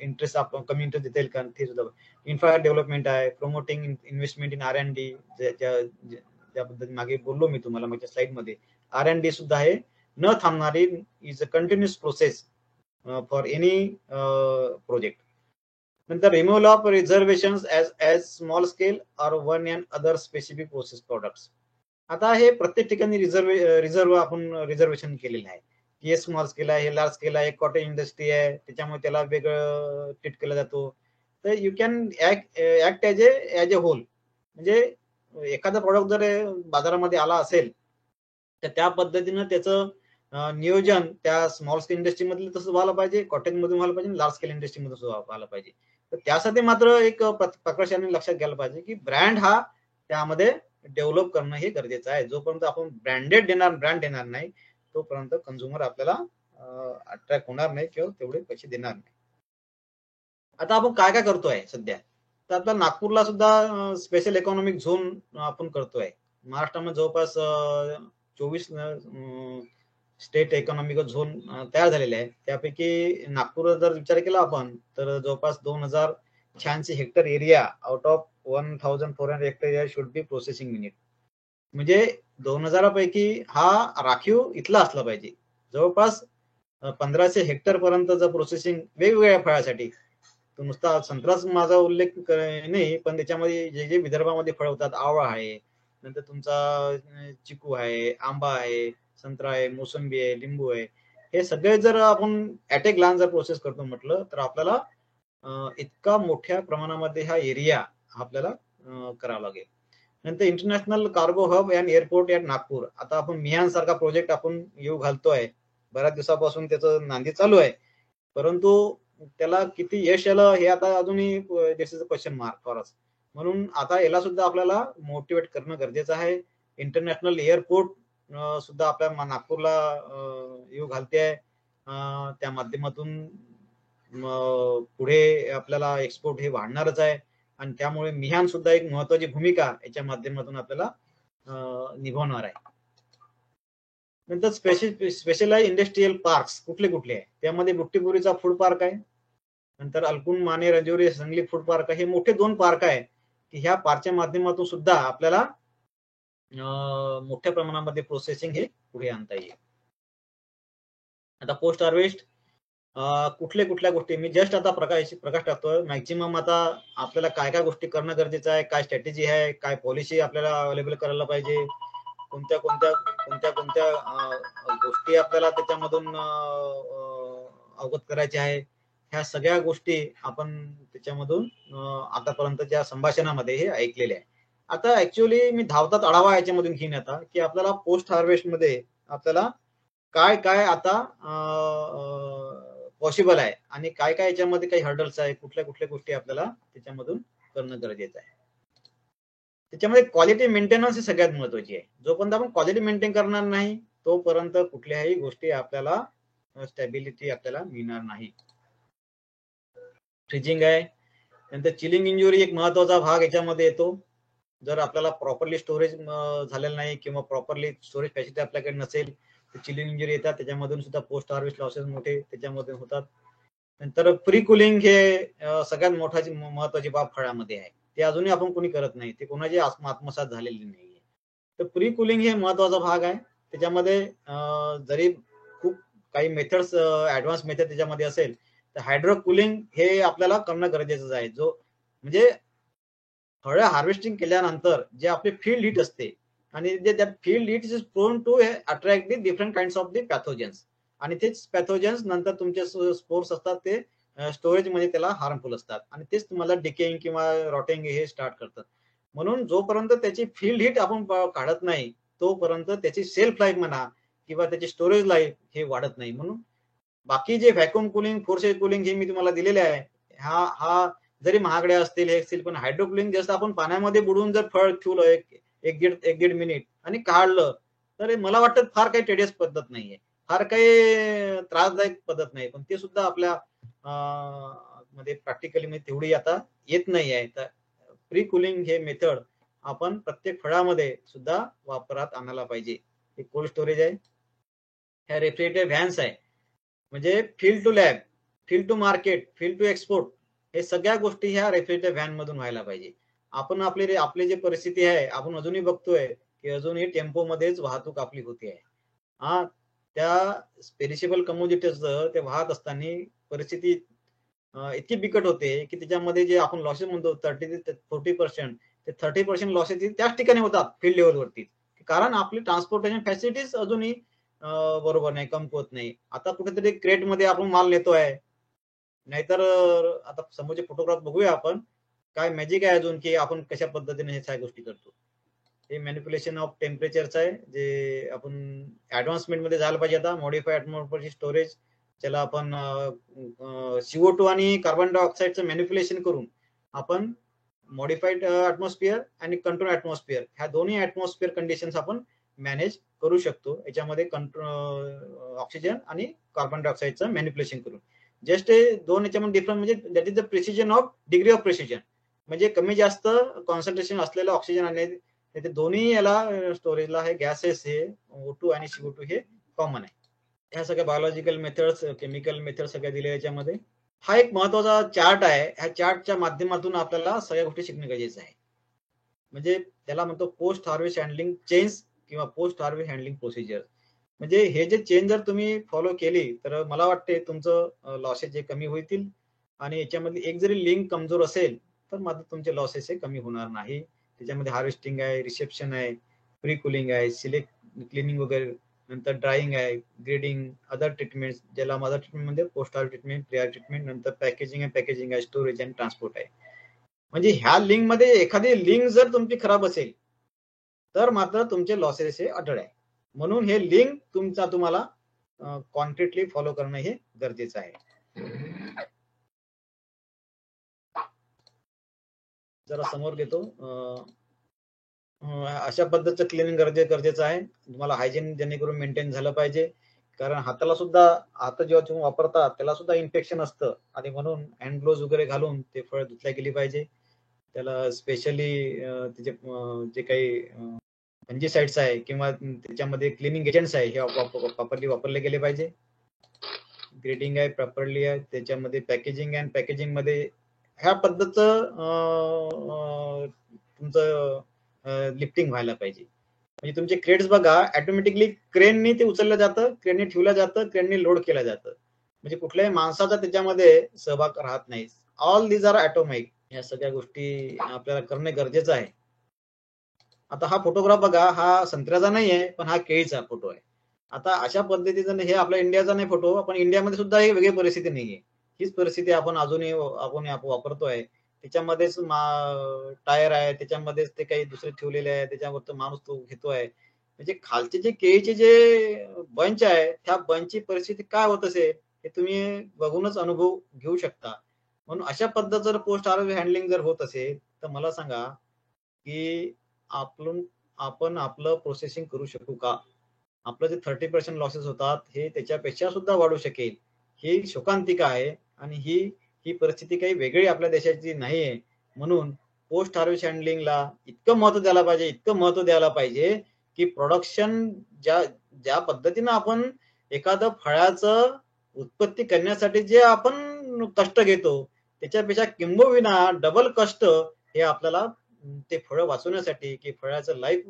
इंटरेस्ट आपण कमी इंटरेस्ट देता येईल का, ते सुद्धा. इन्फ्रा डेव्हलपमेंट आहे, प्रमोटिंग इन्व्हेस्टमेंट इन R&D, ज्या पद्धतीने मागे बोललो मी तुम्हाला मागच्या स्लाइड मध्ये. R&D सुद्धा आहे, न थांबणारी, is a continuous process for any project. नंतर removal of reservation as small scale or one and other specific process products. आता हे प्रत्येक ठिकाणी रिझर्व आपण रिझर्वेशन केलेलं आहे. हे स्मॉल स्केल आहे, हे लार्ज स्केल आहे, कॉटेज इंडस्ट्री आहे, त्याच्यामुळे त्याला वेगळं ट्रीट केला जातो. तर you can act as a whole. म्हणजे एखादा प्रॉडक्ट जर बाजारामध्ये आला असेल तर त्या पद्धतीनं त्याचं नियोजन त्या स्मॉल स्केल इंडस्ट्री मधलं तसं व्हायला पाहिजे, कॉटेज मधून व्हायला पाहिजे, लार्ज स्केल इंडस्ट्री मध्ये व्हायला पाहिजे. तर त्यासाठी मात्र एक प्रकर्षाने लक्षात घ्यायला पाहिजे की ब्रँड हा त्यामध्ये डेव्हलप करणं हे गरजेचं आहे. जोपर्यंत आपण ब्रँड देणार नाही तोपर्यंत कंझ्युमर आपल्याला अट्रॅक्ट होणार नाही किंवा तेवढे पैसे देणार नाही. आता आपण काय काय करतोय सध्या, तर आता नागपूरला सुद्धा स्पेशल इकॉनॉमिक झोन आपण करतोय. महाराष्ट्रामध्ये जवळपास 24 स्टेट इकॉनॉमिक झोन तयार झालेले आहे. त्यापैकी नागपूर जर विचार केला आपण तर जवळपास 2086 hectare area out of 1400 hectare area should be processing unit. म्हणजे 2000 पैकी हा राखीव इथला असला पाहिजे. जवळपास 1500 हेक्टर पर्यंतचं प्रोसेसिंग वेगवेगळ्या फळासाठी. तो नुसता संत्राच माझा उल्लेख नाही, पण त्याच्यामध्ये जे जे विदर्भामध्ये फळ होतात, आवळा आहे, नंतर तुमचा चिकू आहे, आंबा आहे, संत्रा आहे, मोसंबी आहे, लिंबू आहे, हे सगळे जर आपण ऍट ए ग्लान्स जर प्रोसेस करतो म्हटलं तर आपल्याला इतका मोठ्या प्रमाणामध्ये हा एरिया आपल्याला करावा लागेल. नंतर international cargo hub and airport at Nagpur. आता आपण मिहान सारखा प्रोजेक्ट आपण येऊ घालतोय, बऱ्याच दिवसापासून त्याचं नांदी चालू आहे, परंतु त्याला किती यश आलं हे आता अजूनही this is a question mark for us. म्हणून आता याला सुद्धा आपल्याला मोटिवेट करणं गरजेचं आहे. इंटरनॅशनल एअरपोर्ट सुद्धा आपल्या नागपूरला येऊ घालते आहे. त्या माध्यमातून पुढे आपल्याला एक्सपोर्ट हे वाढणारच आहे आणि त्यामुळे मिहान सुद्धा एक महत्वाची भूमिका याच्या माध्यमातून आपल्याला निभावणार आहे. नंतर स्पेशलाइज इंडस्ट्रियल पार्क्स कुठले कुठले आहे, त्यामध्ये बुट्टीपुरीचा फूड पार्क आहे, नंतर अलकुन माने रंजोरी संगली फूड पार्क आहे. हे मोठे 2 पार्क आहे की ह्या पार्कच्या माध्यमातून सुद्धा आपल्याला मोठ्या प्रमाणामध्ये प्रोसेसिंग हे पुढे आणता येईल. आता पोस्ट हार्वेस्ट कुठल्या गोष्टी मी जस्ट आता प्रकाश टाकतोय. मॅक्झिमम आता आपल्याला काय काय गोष्टी करणं गरजेचं आहे, काय स्ट्रॅटेजी आहे, काय पॉलिसी आपल्याला अवेलेबल करायला पाहिजे, कोणत्या गोष्टी आपल्याला त्याच्यामधून अवगत करायच्या आहे, ह्या सगळ्या गोष्टी आपण त्याच्यामधून आतापर्यंतच्या संभाषणामध्ये हे ऐकलेले आहे. आता ऍक्च्युअली मी धावतात आढावा याच्यामधून घेईन आता की आपल्याला पोस्ट हार्वेस्ट मध्ये आपल्याला काय काय आता पॉसिबल आहे आणि काय काय याच्यामध्ये काही हर्डल्स आहे, कुठल्या गोष्टी आपल्याला त्याच्यामधून करणं गरजेचं आहे. त्याच्यामध्ये क्वालिटी मेंटेनन्स ही सगळ्यात महत्वाची आहे. जोपर्यंत आपण क्वालिटी मेंटेन करणार नाही तोपर्यंत कुठल्याही गोष्टी आपल्याला स्टॅबिलिटी आपल्याला मिळणार नाही. फ्रीजिंग आहे, नंतर चिलिंग इंजुरी एक महत्वाचा भाग याच्यामध्ये येतो. जर आपल्याला प्रॉपरली स्टोरेज झालेलं नाही किंवा प्रॉपरली स्टोरेज फॅसिलिटी आपल्याकडे नसेल तर चिलिंग इंजुरी येतात. त्याच्यामधून सुद्धा पोस्ट हार्वेस्ट लॉसेस मोठे त्याच्यामध्ये होतात. नंतर प्री कुलिंग हे सगळ्यात महत्वाची बाब फळामध्ये आहे. ते अजूनही आपण कोणी करत नाही, ते कोणाची आत्मसात झालेली नाहीये. तर प्री कुलिंग हे महत्वाचा भाग आहे. त्याच्यामध्ये जरी खूप काही मेथड्स ऍडव्हान्स मेथड त्याच्यामध्ये असेल तर हायड्रो कुलिंग हे आपल्याला करणं गरजेचं आहे. जो म्हणजे फळं हार्वेस्टिंग केल्यानंतर जे आपले फील्ड हीट असते आणि जे त्या field heat is prone to attract the different kinds of the pathogens आणि तेच पॅथोजन्स नंतर तुमचे स्पोर्स असतात ते स्टोरेज मध्ये त्याला हार्मफुल असतात आणि तेच तुम्हाला डिकेइंग किंवा रॉटिंग हे स्टार्ट करतात. म्हणून जोपर्यंत त्याची फील्ड हीट आपण काढत नाही तोपर्यंत त्याची सेल्फ लाईफ म्हणा किंवा त्याची स्टोरेज लाईफ हे वाढत नाही. म्हणून बाकी जे व्हॅक्युम कुलिंग, फोर्सेस कुलिंग हे मी तुम्हाला दिलेले आहे, हा जरी महागड्या असतील हे असतील, पण हायड्रोकुलिंग जसं आपण पाण्यामध्ये बुडवून जर फळ ठेवलं एक दीड मिनिट आणि काढलं तर मला वाटतं फार काही टेडियस पद्धत नाहीये, फार काही त्रासदायक पद्धत नाही, पण ते सुद्धा आपल्या मध्ये प्रॅक्टिकली तेवढी आता येत नाही आहे. तर प्री कुलिंग हे मेथड आपण प्रत्येक फळामध्ये सुद्धा वापरात आणायला पाहिजे. हे कोल्ड स्टोरेज आहे, ह्या रेफ्रिजरेटर व्हॅन्स आहे, म्हणजे field to lab, field to market, field to export, हे सगळ्या गोष्टी ह्या रेफ्रिजरेटर व्हॅन मधून व्हायला पाहिजे. आपण आपली जी परिस्थिती आहे, आपण अजूनही बघतोय की अजूनही टेम्पो मध्येच वाहतूक आपली होती आहे. हा, त्या पेरिशेबल कमोडिटीज ते वाहत असताना परिस्थिती इतकी बिकट होते की त्याच्यामध्ये जे आपण लॉसेस म्हणतो 30 ते 40%, ते 30% लॉसेस त्याच ठिकाणी होतात फील्ड लेवलवरती, कारण आपली ट्रान्सपोर्टेशन फॅसिलिटीज अजूनही बरोबर नाही, कमकुवत नाही. आता कुठेतरी क्रेट मध्ये आपण माल नेतोय, नाहीतर आता समोरचे फोटोग्राफ बघूया आपण, काय मॅजिक आहे अजून की आपण कशा पद्धतीने हे सगळ्या गोष्टी करतो. हे मॅनिप्युलेशन ऑफ टेम्परेचरचं आहे, जे आपण ऍडव्हान्समेंट मध्ये झालं पाहिजे. आता मॉडिफाईड ऍटमॉस्फिअर स्टोरेज, ज्याला आपण CO2 आणि कार्बन डायऑक्साईडचं मॅनिप्युलेशन करून आपण मॉडिफाईड ऍटमॉस्फिअर आणि कंट्रोल ऍटमॉस्फिअर, ह्या दोन्ही ऍटमॉस्फिअर कंडिशन्स आपण मॅनेज करू शकतो. याच्यामध्ये ऑक्सिजन आणि कार्बन डायऑक्साईडचं मॅनिप्युलेशन करून. जस्ट दोन याच्यामध्ये डिफरन्स म्हणजे that is the precision of degree of precision, म्हणजे कमी जास्त कॉन्सन्ट्रेशन असलेलं ऑक्सिजन आणि ते दोन्ही याला स्टोरेजला हे गॅसेस, हे O2 आणि CO2 हे कॉमन आहे. ह्या सगळ्या बायोलॉजिकल मेथड्स, केमिकल मेथड सगळ्या दिल्या याच्यामध्ये. हा एक महत्वाचा चार्ट आहे. ह्या चार्टच्या माध्यमातून आपल्याला सगळ्या गोष्टी शिकणे गरजेचं आहे. म्हणजे त्याला म्हणतो पोस्ट हार्वेस्ट हँडलिंग चेंज किंवा पोस्ट हार्वेस्ट हँडलिंग प्रोसिजर. म्हणजे हे जे चेंज जर तुम्ही फॉलो केली तर मला वाटते तुमचं लॉसेस जे कमी होतील, आणि याच्यामध्ये एक जरी लिंक कमजोर असेल तर मात्र तुमचे लॉसेस हे कमी होणार नाही. त्याच्यामध्ये हार्वेस्टिंग आहे, रिसेप्शन आहे, प्री कुलिंग आहे, सिलेक्ट क्लिनिंग वगैरे, नंतर ड्रायिंग आहे, ग्रेडिंग, अदर ट्रीटमेंट, ज्याला मदर ट्रीटमेंट म्हणजे post harvest treatment, prior treatment, नंतर पॅकेजिंग आहे, स्टोरेज आणि ट्रान्सपोर्ट आहे. म्हणजे ह्या लिंक मध्ये एखादी लिंक जर तुमची खराब असेल तर मात्र तुमचे लॉसेस हे अटळ आहे. म्हणून हे लिंक तुम्हाला कॉन्क्रीटली फॉलो करणं हे गरजेचं आहे. जरा समोर घेतो. अशा पद्धतीचं क्लिनिंग गरजेचं आहे. तुम्हाला हायजीन जेणेकरून मेंटेन झालं पाहिजे, कारण हाताला सुद्धा, हात जेव्हा तुम्ही वापरता त्याला सुद्धा इन्फेक्शन असतं, आणि म्हणून हँड ग्लोव्ज वगैरे घालून ते फळ धुतल्या गेली पाहिजे. त्याला स्पेशली त्याचे जे काही फंजीसाइड्स आहे किंवा त्याच्यामध्ये क्लिनिंग एजंट्स आहे हे प्रॉपरली वापरले गेले पाहिजे. ग्रेडिंग आहे, प्रॉपरली आहे, त्याच्यामध्ये पॅकेजिंग आहे, आणि पॅकेजिंग मध्ये ह्या पद्धतीचं तुमचं लिफ्टिंग व्हायला पाहिजे. म्हणजे तुमचे क्रेड्स बघा, ऑटोमॅटिकली क्रेननी ते उचललं जातं, क्रेननी ठेवलं जातं, क्रेननी लोड केलं जातं, म्हणजे कुठल्याही माणसाचा त्याच्यामध्ये सहभाग राहत नाही. All these are automatic. या सगळ्या गोष्टी आपल्याला करणे गरजेचं आहे. आता हा फोटोग्राफ बघा, हा संत्र्याचा नाही आहे, पण हा केळीचा फोटो आहे. आता अशा पद्धतीचा हे आपल्या इंडियाचा नाही फोटो, पण इंडियामध्ये सुद्धा ही वेगळी परिस्थिती नाहीये. हीच परिस्थिती आपण अजूनही वापरतोय. त्याच्यामध्येच टायर आहे, त्याच्यामध्येच ते काही दुसरे ठेवलेले आहे, त्याच्यावर तो माणूस तो घेतोय. म्हणजे खालचे जे केळीचे जे बंच आहे, त्या बंचची परिस्थिती काय होत असेल हे तुम्ही बघूनच अनुभव घेऊ शकता. म्हणून अशा पद्धत जर पोस्ट हार्वेस्ट हँडलिंग जर होत असेल तर मला सांगा की आपण आपलं प्रोसेसिंग करू शकू का? आपलं जे 30% लॉसेस होतात हे त्याच्यापेक्षा सुद्धा वाढू शकेल. ही शोकांतिका आहे, आणि ही परिस्थिती काही वेगळी आपल्या देशाची नाहीये. म्हणून पोस्ट हार्वेस्ट हँडलिंगला इतकं महत्व द्यायला पाहिजे की प्रोडक्शन ज्या ज्या पद्धतीनं आपण एखादं फळाचं उत्पत्ती करण्यासाठी जे आपण कष्ट घेतो त्याच्यापेक्षा किंबहुना डबल कष्ट हे आपल्याला ते फळं वाचवण्यासाठी की फळाचं लाईफ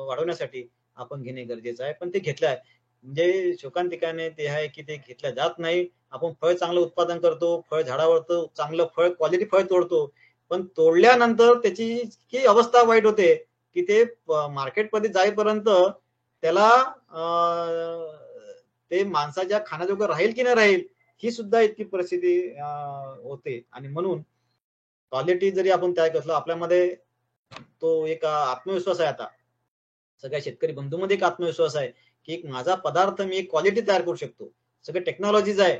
वाढवण्यासाठी आपण घेणे गरजेचं आहे. पण ते घेतलं आहे, म्हणजे शोकांतिकाने ते आहे की ते घेतलं जात नाही. आपण फळ चांगलं उत्पादन करतो, फळ झाडावरतो, चांगलं फळ, क्वालिटी फळ तोडतो, पण तोडल्यानंतर त्याची ही अवस्था वाईट होते की ते मार्केटमध्ये जाईपर्यंत त्याला ते माणसाच्या खाण्याजोगं राहील की नाही राहील, ही सुद्धा इतकी परिस्थिती होते. आणि म्हणून क्वालिटी जरी आपण तयार केलं, आपल्यामध्ये तो एक आत्मविश्वास आहे. आता सगळ्या शेतकरी बंधूमध्ये एक आत्मविश्वास आहे की एक माझा पदार्थ मी एक क्वालिटी तयार करू शकतो. सगळे टेक्नॉलॉजीज आहे,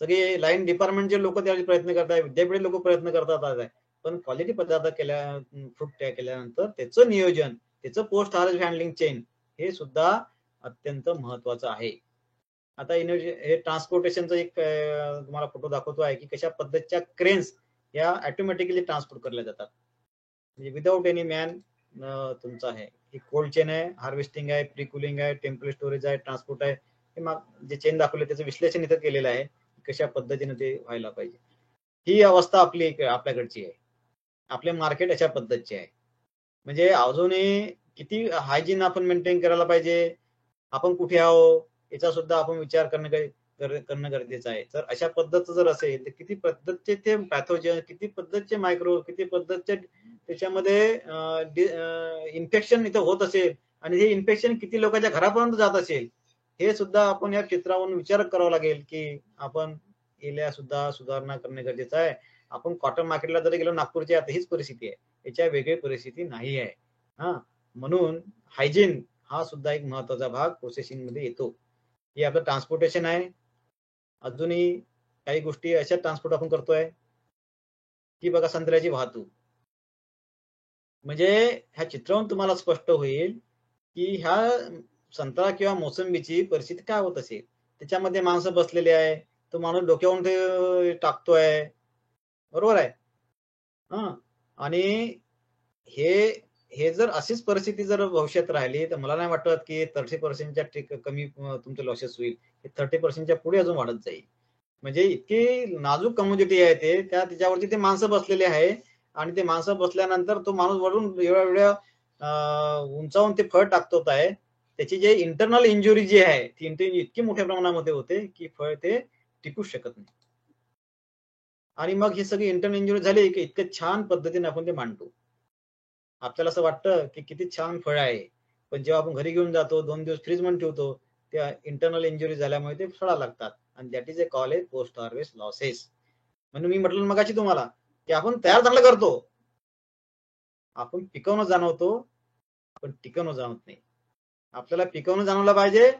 सगळे लाईन डिपार्टमेंटचे लोक त्यासाठी प्रयत्न करतात, विद्यापीठ लोक प्रयत्न करतात, पण क्वालिटी पदार्थ फ्रूट तयार केल्यानंतर त्याचं नियोजन, त्याचं पोस्ट हार्वेस्ट हँडलिंग चेन हे सुद्धा अत्यंत महत्वाचं आहे. आता हे ट्रान्सपोर्टेशनचा एक तुम्हाला फोटो दाखवतो आहे की कशा पद्धतीच्या क्रेन्स या ऑटोमॅटिकली ट्रान्सपोर्ट करल्या जातात. म्हणजे विदाउट एनी मॅन तुमचं आहे. ही कोल्ड चेन आहे, हार्वेस्टिंग आहे, प्री कुलिंग आहे, टेम्परेचर स्टोरेज आहे, ट्रान्सपोर्ट आहे. हे मग जे चेन दाखवले त्याचं विश्लेषण इथं केलेलं आहे, कशा पद्धतीने ते व्हायला पाहिजे. ही अवस्था आपल्याकडची आहे. आपले मार्केट अशा पद्धतीचे आहे. म्हणजे अजूनही किती हायजीन आपण मेंटेन करायला पाहिजे, आपण कुठे आहो याचा सुद्धा आपण विचार करणं गरजेचं आहे. तर अशा पद्धत जर असेल तर किती पद्धतचे ते पॅथोजन, किती पद्धतचे मायक्रो, किती पद्धतचे त्याच्यामध्ये इन्फेक्शन इथं होत असेल आणि हे इन्फेक्शन किती लोकांच्या घरापर्यंत जात असेल, हे सुद्धा आपण या चित्रावरून विचार करावा लागेल की आपण याला सुद्धा सुधारणा करणे गरजेचं आहे. आपण कॉटन मार्केटला जरी गेलो नागपूरची आता हीच परिस्थिती आहे. याच्या वेगळी परिस्थिती नाही आहे. हा, म्हणून हायजीन हा सुद्धा एक महत्वाचा भाग प्रोसेसिंग मध्ये येतो. हे आपलं ट्रान्सपोर्टेशन आहे. अजूनही काही गोष्टी अशा ट्रान्सपोर्ट आपण करतोय की बघा संत्र्याची वाहतूक. म्हणजे ह्या चित्रावरून तुम्हाला स्पष्ट होईल की ह्या संत्रा किंवा मोसंबीची परिस्थिती काय होत असेल. त्याच्यामध्ये माणसं बसलेली आहे, तो माणूस डोक्यावरून ते टाकतोय, बरोबर आहे. हा, आणि हे हे जर अशीच परिस्थिती जर भविष्यात राहिली तर मला नाही वाटत की 30% कमी तुमचे लॉसेस होईल. हे 30% पुढे अजून वाढत जाईल. म्हणजे इतकी नाजूक कमोडिटी आहे ते, त्याच्यावरती ते माणसं बसलेले आहे आणि ते माणसं बसल्यानंतर तो माणूस वरून एवढ्या उंचावून ते फळ टाकतो आहे. त्याची जे इंटरनल इंजुरी जी आहे ती इतकी मोठ्या प्रमाणामध्ये होते की फळ ते टिकूच शकत नाही. आणि मग ही सगळी इंटरनल इंजुरी झाली की इतकं छान पद्धतीने आपण ते मांडतो. आपल्याला असं वाटतं की किती छान फळ आहे, पण जेव्हा आपण घरी घेऊन जातो 2 दिवस फ्रीज मध्ये ठेवतो, त्या इंटरनल इंजुरी झाल्यामुळे ते सडायला लागतात आणि that is a call A post harvest losses. म्हणून मी म्हटलं मगाशी तुम्हाला की आपण तयार चांगलं करतो, आपण पिकवणं जाणवतो, पण टिकवणं जाणवत नाही. आपल्याला पिकवणं जाणवलं पाहिजे,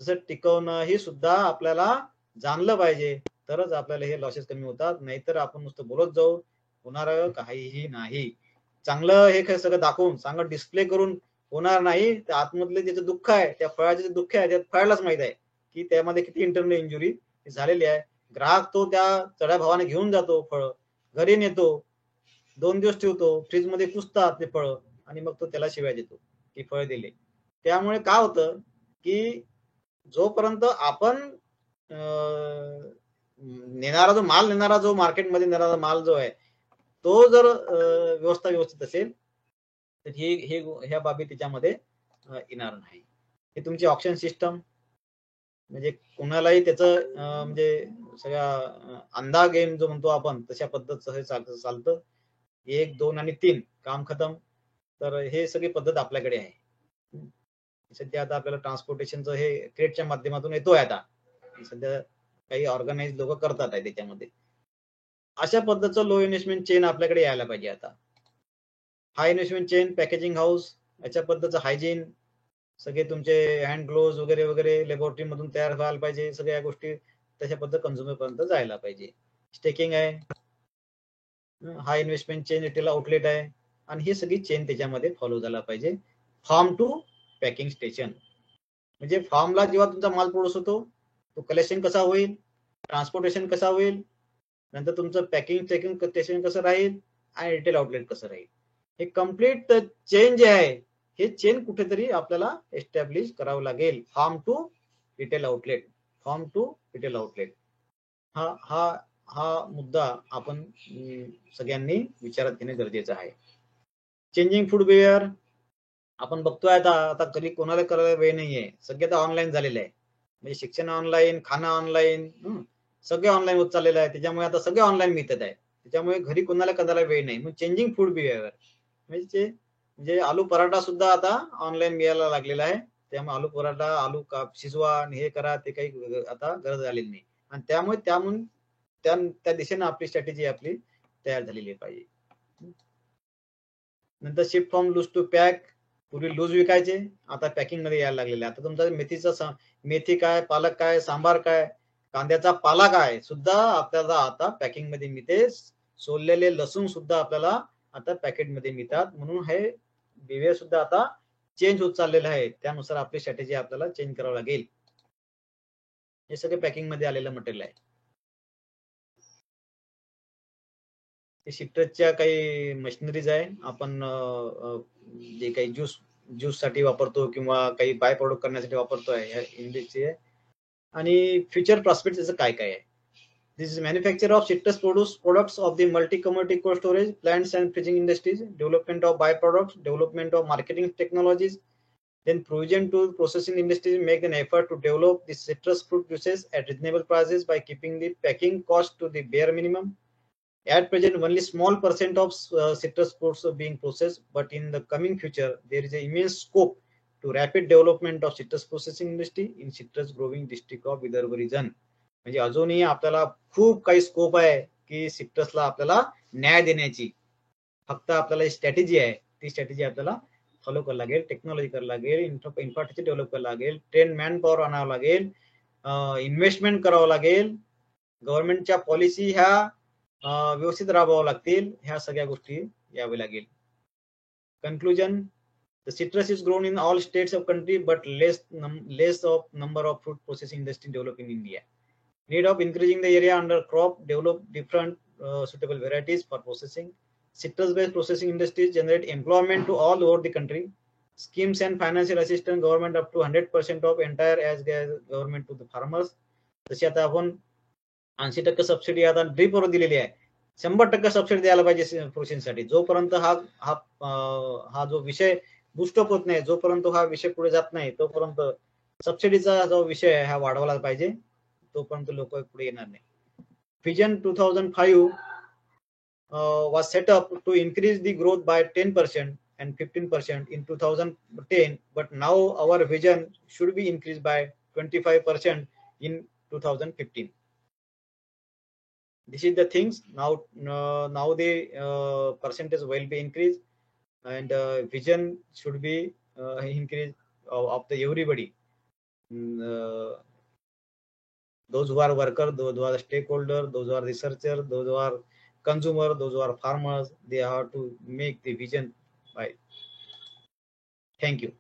जसं टिकवणं ही सुद्धा आपल्याला जाणलं पाहिजे, तरच आपल्याला हे लॉसेस कमी होतात. नाहीतर आपण नुसतं बोलत जाऊ, होणार काहीही नाही. चांगलं हे सगळं दाखवून चांगलं डिस्प्ले करून होणार नाही. त्या आतमधले त्याचं दुःख आहे, त्या फळाचे जे दुःख आहे, त्या फळालाच माहित आहे की त्यामध्ये किती इंटरनल इंजुरी झालेली आहे. ग्राहक तो त्या चढ्या भावाने घेऊन जातो, फळ घरी नेतो, 2 दिवस ठेवतो, फ्रीज मध्ये कुसतात ते फळ आणि मग तो त्याला शिव्या देतो की फळ दिले. त्यामुळे काय होतं की जोपर्यंत आपण नेणारा जो माल, नेणारा जो मार्केटमध्ये नेणारा माल जो आहे तो जर व्यवस्था व्यवस्थित असेल तर ह्या बाबी त्याच्यामध्ये येणार नाही. हे तुमची ऑक्शन सिस्टम म्हणजे कोणालाही त्याचं म्हणजे सगळा अंधा गेम जो म्हणतो आपण तशा पद्धतीचं हे चालतं. 1, 2 आणि 3 काम खतम. तर हे सगळी पद्धत आपल्याकडे आहे. सध्या आता आपल्याला ट्रान्सपोर्टेशनचं हे क्रेटच्या माध्यमातून येतोय आता. सध्या काही ऑर्गनाइज लोक करतात आहे त्याच्यामध्ये. अशा पद्धतीचं लो इन्व्हेस्टमेंट चेन आपल्याकडे यायला पाहिजे आता. हाय इन्व्हेस्टमेंट चेन, पॅकेजिंग हाऊस, याच्या पद्धतीचं हायजीन, सगळे तुमचे हँड ग्लोव्ह वगैरे वगैरे लॅबोरेटरी मधून तयार व्हायला पाहिजे. सगळ्या गोष्टी तशा पद्धत कन्झ्युमर पर्यंत जायला पाहिजे. स्टेकिंग आहे, हाय इन्व्हेस्टमेंट चेन, रिटेल आउटलेट आहे आणि ही सगळी चेन त्याच्यामध्ये फॉलो झाला पाहिजे. फार्म टू पॅकिंग स्टेशन म्हणजे फार्मला जेव्हा तुमचा माल प्रोड्यूस होतो तो कलेक्शन कसा होईल, ट्रान्सपोर्टेशन कसा होईल, नंतर तुमचं पॅकिंग चेकिंग स्टेशन कसं राहील आणि रिटेल आउटलेट कसं राहील, हे कम्प्लीट चेन जे आहे हे चेन कुठेतरी आपल्याला एस्टॅब्लिश करावं लागेल. Farm to retail outlet, farm to retail outlet हा हा हा मुद्दा आपण सगळ्यांनी विचारात घेणे गरजेचं आहे. चेंजिंग फूड बिहेवियर आपण बघतोय आता आता कधी कोणाला करायला वेळ नाहीये. सगळे आता ऑनलाईन झालेलं आहे. म्हणजे शिक्षण ऑनलाईन, खाणं ऑनलाईन, सगळे ऑनलाईन होत चाललेलं आहे. त्याच्यामुळे आता सगळे ऑनलाईन मिळतात आहे. त्याच्यामुळे घरी कोणाला करायला वेळ नाही. मग चेंजिंग फूड बिहेवियर म्हणजे आलू पराठा सुद्धा आता ऑनलाईन मिळायला लागलेला आहे. त्यामुळे आलू पराठा, आलू शिजवा आणि हे करा ते काही आता गरज आलेली नाही. आणि त्यामुळे त्या दिशेने आपली स्ट्रॅटेजी आपली तयार झालेली पाहिजे. नंतर shift from loose to pack. पूर्वी लूज विकायचे, आता पॅकिंग मध्ये यायला लागलेले. आता तुमचा मेथी काय, पालक काय, सांबार काय, कांद्याचा पाला काय सुद्धा आपल्याला आता पॅकिंग मध्ये मिळते. सोललेले लसूण सुद्धा आपल्याला आता पॅकेट मध्ये मिळतात. म्हणून हे बिहेवियर सुद्धा आता चेंज होत चाललेलं आहे. त्यानुसार आपली स्ट्रॅटेजी आपल्याला चेंज करावं लागेल. हे सगळे पॅकिंग मध्ये आलेलं मटेरियल आहे. सिट्रसच्या काही मशिनरीज आहे. आपण जे काही ज्यूस साठी वापरतो किंवा काही बाय प्रोडक्ट करण्यासाठी वापरतो आहे ह्या इंडस्ट्री आहे. आणि फ्युचर प्रॉस्पेक्ट त्याचं काय काय आहे. This is manufacture of citrus products of the multi-commodity cold storage, plants and freezing industries, development of byproducts, development of marketing technologies, then provision to processing industries make an effort to develop the citrus fruit juices at reasonable prices by keeping the packing cost to the bare minimum. At present, only small percent of citrus fruits are being processed, but in the coming future, there is an immense scope to rapid development of citrus processing industry in citrus growing district of Vidarbha region. म्हणजे अजूनही आपल्याला खूप काही scope आहे की सिट्रसला आपल्याला न्याय देण्याची. फक्त आपल्याला स्ट्रॅटेजी आहे, ती स्ट्रॅटेजी आपल्याला फॉलो करायला लागेल, टेक्नॉलॉजी करायला लागेल, इन्फ्रास्ट्रक्चर डेव्हलप करायला लागेल, ट्रेन मॅन पॉवर आणावं लागेल, इन्व्हेस्टमेंट करावं लागेल, गव्हर्नमेंटच्या पॉलिसी ह्या व्यवस्थित राबवावं लागतील, ह्या सगळ्या गोष्टी यावे लागेल. Conclusion: the citrus is grown in all states of country, but less of number of fruit processing industry developed in India. Need of increasing the area under crop, develop different suitable varieties for processing. Citrus-based processing industries generate employment to all over the country. Schemes and financial assistance government up to 100% of entire as government to the farmers. जशी आता आपण 80% subsidy आता drip वर दिलेली आहे. 100% subsidy द्यायला पाहिजे प्रोसेसिंगसाठी. जोपर्यंत हा जो विषय बुस्टअप होत नाही, जोपर्यंत हा विषय पुढे जात नाही, तोपर्यंत सबसिडीचा जो विषय आहे हा वाढवला पाहिजे, तोपर्यंत लोक पुढे येणार नाही. Vision 2005 was set up to increase the growth by 10% and 15% in 2010, but now our vision should be increased by 25% in 2015. This is the things now. Now the percentage will be increased, and vision should be increased of the everybody. Those who are workers, those who are stakeholders, those who are researchers, those who are consumers, those who are farmers, they have to make the vision right. Thank you.